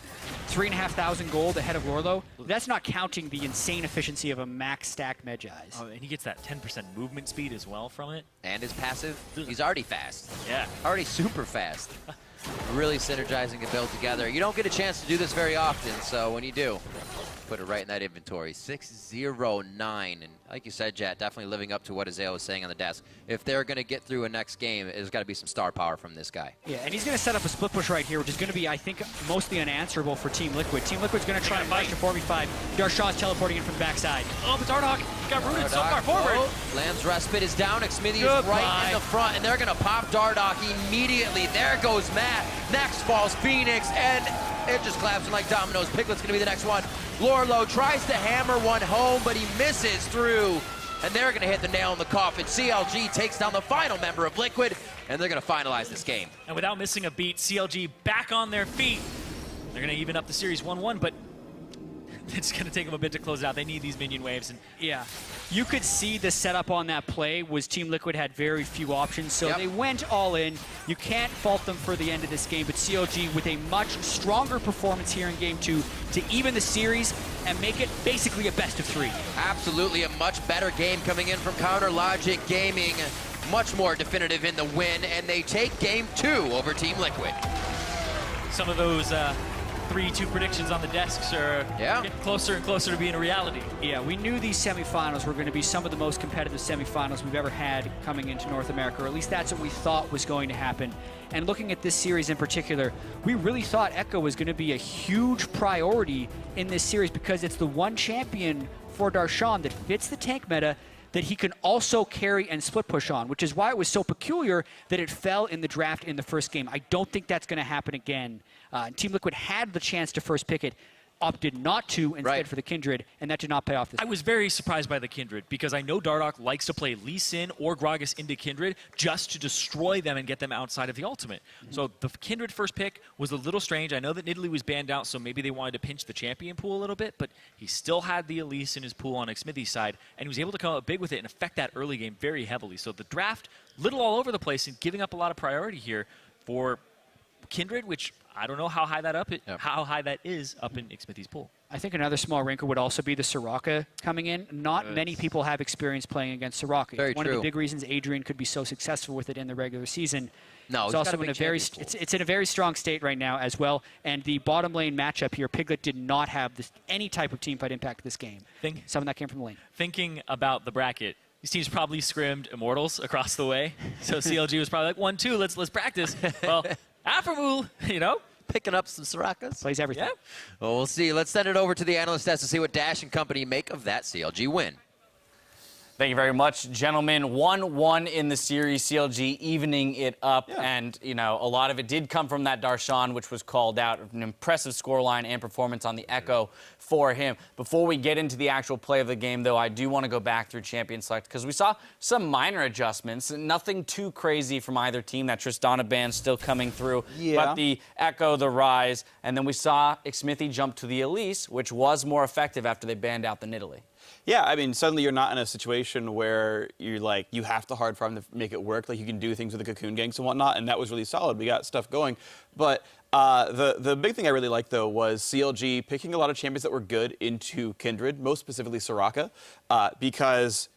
3,500 gold ahead of Lorlo. That's not counting the insane efficiency of a max stacked Medjai's. Oh, and he gets that 10% movement speed as well from it. And his passive, he's already fast. Yeah. Already super fast. Really synergizing and build together. You don't get a chance to do this very often, so when you do, put it right in that inventory. 609, and like you said, Jet, definitely living up to what Azale was saying on the desk. If they're going to get through a next game, there's got to be some star power from this guy. Yeah, and he's going to set up a split push right here, which is going to be, I think, mostly unanswerable for Team Liquid. Team Liquid's going to try and fight to 4v5. Darshan's teleporting in from the backside. Oh, but Dardoch got rooted so far forward. Oh, Lamb's respite is down. Xmithy is right in the front, and they're going to pop Dardoch immediately. There goes Matt. Next falls Phoenix, and it just collapsing like dominoes. Piglet's going to be the next one. Lorlo tries to hammer one home, but he misses through. And they're going to hit the nail in the coffin. CLG takes down the final member of Liquid, and they're going to finalize this game. And without missing a beat, CLG back on their feet. They're going to even up the series 1-1, but it's going to take them a bit to close it out. They need these minion waves. And yeah, you could see the setup on that play was Team Liquid had very few options, so they went all in. You can't fault them for the end of this game, but CLG with a much stronger performance here in Game 2 to even the series and make it basically a best of 3. Absolutely a much better game coming in from Counter Logic Gaming. Much more definitive in the win, and they take Game 2 over Team Liquid. some of those 3-2 predictions on the desks are getting closer and closer to being a reality. Yeah, we knew these semifinals were going to be some of the most competitive semifinals we've ever had coming into North America, or at least that's what we thought was going to happen. And looking at this series in particular, we really thought Echo was going to be a huge priority in this series because it's the one champion for Darshan that fits the tank meta that he can also carry and split push on, which is why it was so peculiar that it fell in the draft in the first game. I don't think that's going to happen again. Team Liquid had the chance to first pick it, opted not to instead for the Kindred, and that did not pay off this I was very surprised by the Kindred because I know Dardoch likes to play Lee Sin or Gragas into Kindred just to destroy them and get them outside of the ultimate. So the Kindred first pick was a little strange. I know that Nidalee was banned out, so maybe they wanted to pinch the champion pool a little bit, but he still had the Elise in his pool on Xmithy's side, and he was able to come up big with it and affect that early game very heavily. So the draft, little all over the place and giving up a lot of priority here for Kindred, which I don't know how high that is up in Xmithy's pool. I think another small wrinkle would also be the Soraka coming in. Not many people have experience playing against Soraka. Very One true. of the big reasons Adrian could be so successful with it in the regular season. No, it's also in a very it's in a very strong state right now as well. And the bottom lane matchup here, Piglet did not have any type of teamfight impact this game. Some of that came from the lane. Thinking about the bracket, these teams probably scrimmed Immortals across the way. So CLG was probably like 1-2, let's practice. Well, Aframul, you know, picking up some Sorakas. Plays everything. Yeah. Well, we'll see. Let's send it over to the analyst desk to see what Dash and company make of that CLG win. Thank you very much, gentlemen. 1-1 in the series, CLG evening it up, and you know a lot of it did come from that Darshan, which was called out. An impressive scoreline and performance on the Echo for him. Before we get into the actual play of the game, though, I do want to go back through Champion Select because we saw some minor adjustments. Nothing too crazy from either team. That Tristana ban still coming through, but the Echo, the Rise, and then we saw Xmithy jump to the Elise, which was more effective after they banned out the Nidalee. Yeah, I mean, suddenly you're not in a situation where you're like, you have to hard farm to make it work. Like, you can do things with the Cocoon Ganks and whatnot, and that was really solid. We got stuff going. But the big thing I really liked, though, was CLG picking a lot of champions that were good into Kindred, most specifically Soraka, because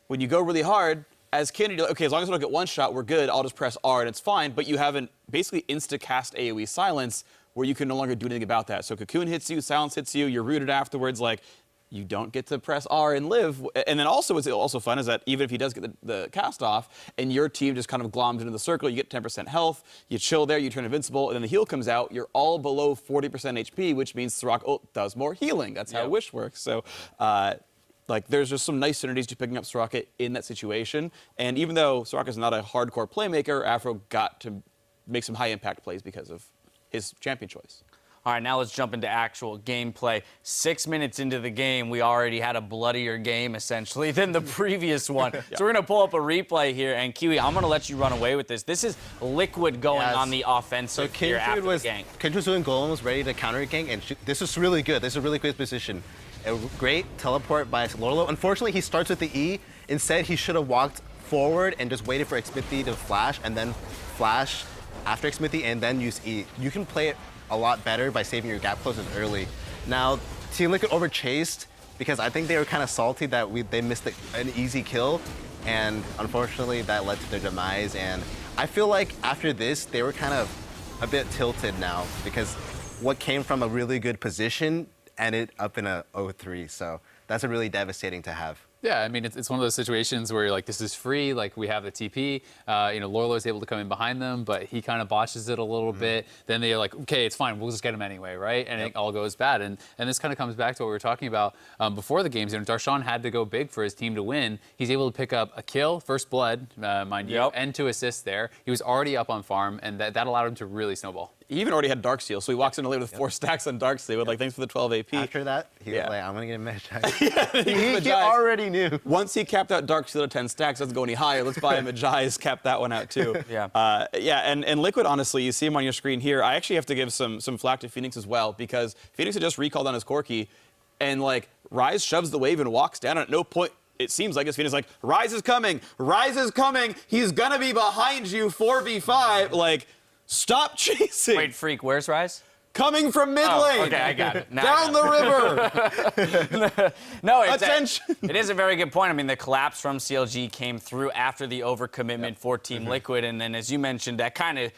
when you go really hard, as Kindred, you're like, okay, as long as I don't get one shot, we're good. I'll just press R and it's fine. But you have an basically insta-cast AoE silence where you can no longer do anything about that. So Cocoon hits you, Silence hits you, you're rooted afterwards, like, you don't get to press R and live. And then also what's also fun is that even if he does get the cast off and your team just kind of gloms into the circle, you get 10% health, you chill there, you turn invincible, and then the heal comes out, you're all below 40% HP, which means Soraka does more healing. That's how Wish works. So like there's just some nice synergies to picking up Soraka in that situation. And even though Soraka's not a hardcore playmaker, Afro got to make some high impact plays because of his champion choice. All right, now let's jump into actual gameplay. 6 minutes into the game, we already had a bloodier game, essentially, than the previous one. So we're going to pull up a replay here, and Kiwi, I'm going to let you run away with this. This is Liquid going on the offensive here after the gank. Kindred's doing Golem was ready to counter gank, and this is really good. This is a really quick position. A great teleport by Lorlo. Unfortunately, he starts with the E. Instead, he should have walked forward and just waited for Xmithy to flash, and then flash after Xmithie, and then use E. You can play it a lot better by saving your gap closes early. Now, Team Liquid overchased because I think they were kind of salty that they missed an easy kill, and unfortunately that led to their demise. And I feel like after this, they were kind of a bit tilted now because what came from a really good position ended up in a 0-3. So that's a really devastating to have. Yeah, I mean, it's one of those situations where you're like, this is free, like we have the TP. Lorlo is able to come in behind them, but he kind of botches it a little bit. Then they're like, okay, it's fine, we'll just get him anyway, right? And it all goes bad. And this kind of comes back to what we were talking about before the games. Darshan had to go big for his team to win. He's able to pick up a kill, first blood, mind you, and 2 assists there. He was already up on farm, and that allowed him to really snowball. He even already had Darksteel, so he walks in late with 4 stacks on Darksteel with like, thanks for the 12 AP. After that, he was like, I'm gonna get a Magi. he already knew. Once he capped out Darksteel at 10 stacks, doesn't go any higher. Let's buy him a Magi's, cap that one out too. And Liquid, honestly, you see him on your screen here. I actually have to give some flack to Phoenix as well, because Phoenix had just recalled on his Corki, and like Rise shoves the wave and walks down, and at no point it seems like Phoenix like, Rise is coming, he's gonna be behind you 4v5, like, stop chasing. Wait, Freak, where's Rise? Coming from mid lane. Okay, I got it. Now Down the river. No, Attention. It is a very good point. I mean, the collapse from CLG came through after the overcommitment for Team Liquid, and then, as you mentioned, that kind of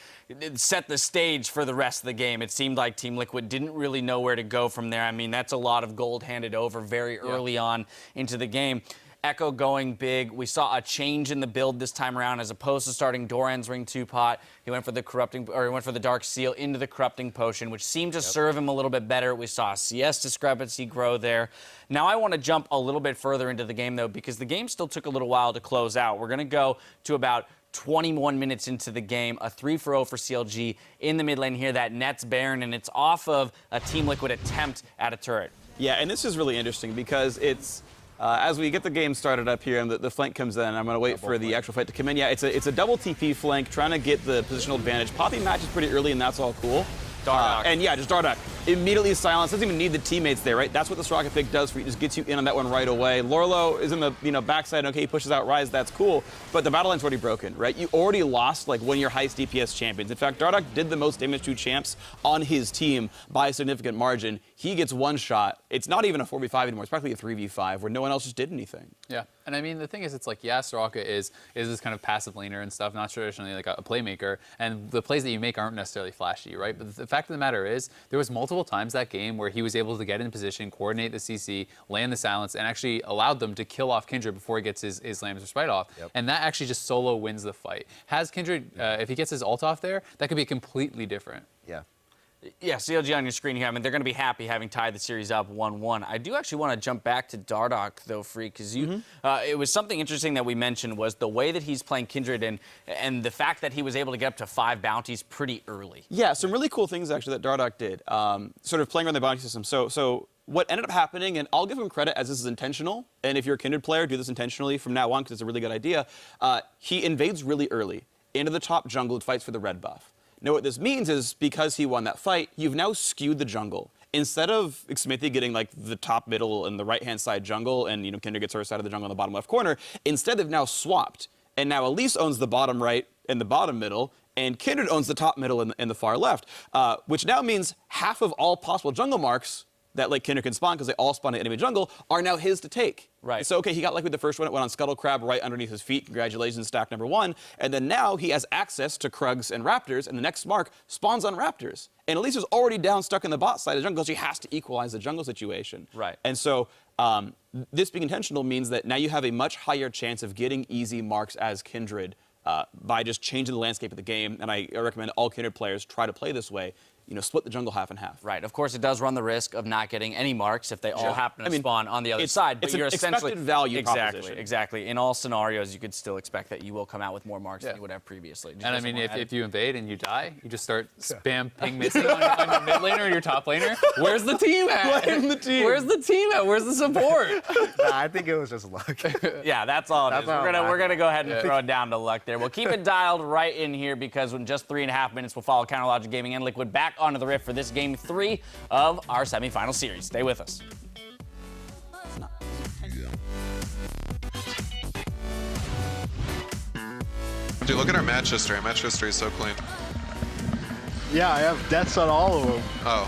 set the stage for the rest of the game. It seemed like Team Liquid didn't really know where to go from there. I mean, that's a lot of gold handed over very early on into the game. Echo going big. We saw a change in the build this time around. As opposed to starting Doran's Ring 2-pot, he went for the Dark Seal into the Corrupting Potion, which seemed to serve him a little bit better. We saw a CS discrepancy grow there. Now I want to jump a little bit further into the game, though, because the game still took a little while to close out. We're going to go to about 21 minutes into the game, a 3-for-0 for CLG in the mid lane here. That net's Baron, and it's off of a Team Liquid attempt at a turret. Yeah, and this is really interesting because it's, as we get the game started up here and the flank comes in, I'm going to wait for the actual fight to come in. Yeah, it's a double TP flank, trying to get the positional advantage. Poppy matches pretty early, and that's all cool. And yeah, just Dardock. Immediately silenced. Doesn't even need the teammates there, right? That's what this rocket pick does for you. Just gets you in on that one right away. Lorlo is in the backside. Okay, he pushes out Rise. That's cool. But the battle line's already broken, right? You already lost like one of your highest DPS champions. In fact, Dardock did the most damage to champs on his team by a significant margin. He gets one shot. It's not even a 4v5 anymore. It's practically a 3v5 where no one else just did anything. Yeah, and I mean, the thing is, it's like, yeah, Soraka is this kind of passive laner and stuff, not traditionally like a playmaker, and the plays that you make aren't necessarily flashy, right? But the fact of the matter is, there was multiple times that game where he was able to get in position, coordinate the CC, land the silence, and actually allowed them to kill off Kindred before he gets his Lamb's Respite off. And that actually just solo wins the fight. Has Kindred, if he gets his ult off there, that could be completely different. Yeah, CLG on your screen here. I mean, they're going to be happy having tied the series up 1-1. I do actually want to jump back to Dardock, though, Freak, because it was something interesting that we mentioned was the way that he's playing Kindred and the fact that he was able to get up to 5 bounties pretty early. Yeah, some really cool things, actually, that Dardock did, sort of playing around the bounty system. So what ended up happening, and I'll give him credit as this is intentional, and if you're a Kindred player, do this intentionally from now on because it's a really good idea, he invades really early into the top jungle and fights for the red buff. Now, what this means is because he won that fight, you've now skewed the jungle. Instead of Xmithie getting like the top, middle, and the right-hand side jungle, and Kindred gets her side of the jungle in the bottom left corner, instead they've now swapped. And now Elise owns the bottom right and the bottom middle, and Kindred owns the top, middle, and the far left, which now means half of all possible jungle marks that like Kindred can spawn, because they all spawn in enemy jungle, are now his to take. Right. So, okay, he got lucky with the first one. It went on Scuttle Crab right underneath his feet. Congratulations, stack number 1. And then now he has access to Krugs and Raptors, and the next mark spawns on Raptors. And Elise is already down, stuck in the bot side of the jungle, so she has to equalize the jungle situation. Right. And so this being intentional means that now you have a much higher chance of getting easy marks as Kindred by just changing the landscape of the game. And I recommend all Kindred players try to play this way. Split the jungle half and half. Right. Of course, it does run the risk of not getting any marks if they all happen to spawn on the other side. But It's you're an essentially expected value proposition. Exactly. In all scenarios, you could still expect that you will come out with more marks than you would have previously. And I mean, if you invade and you die, you just start spam ping missing on your mid laner or your top laner. Where's the team at? Blame the team. Where's the team at? Where's the support? I think it was just luck. Yeah, that's all it is. We're gonna go ahead and throw it down to luck there. We'll keep it dialed right in here because in just 3.5 minutes, we'll follow Counterlogic Gaming and Liquid back onto the Rift for this Game 3 of our semifinal series. Stay with us. Dude, look at our match history. Our match history is so clean. Yeah, I have deaths on all of them. Oh,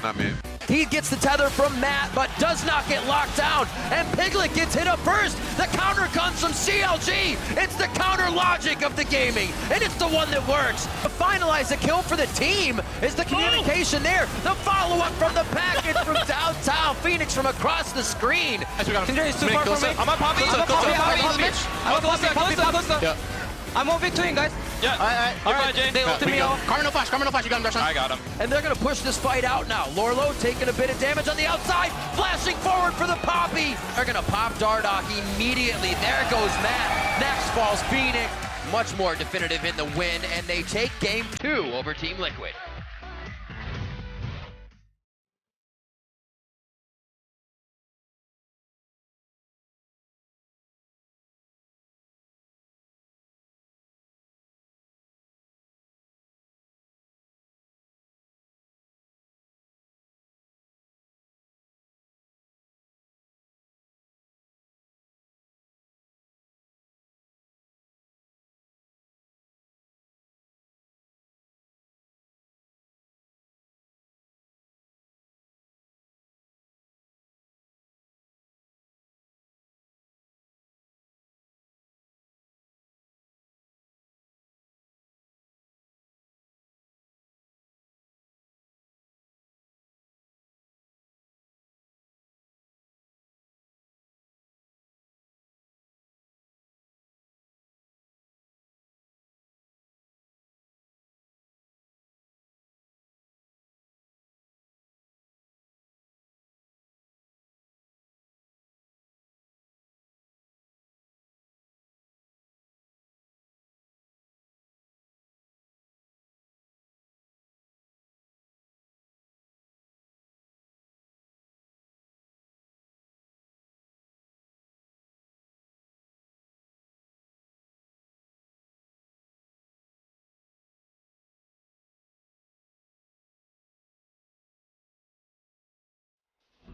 not me. He gets the tether from Matt, but does not get locked down. And Piglet gets hit up first. The counter comes from CLG. It's the counter logic of the gaming, and it's the one that works. To finalize the kill for the team is the communication there. The follow-up from the package from downtown. Phoenix from across the screen. It's too far from me. I'm a Poppy. I'm a Poppy. I'm moving to him, guys. Yeah. All right, Jay. They ulted me off. Carmen no flash, you got him, Darshan. I got him. And they're going to push this fight out now. Lorlo taking a bit of damage on the outside, flashing forward for the Poppy. They're going to pop Dardoch immediately. There goes Matt. Next falls Phoenix. Much more definitive in the win, and they take game 2 over Team Liquid.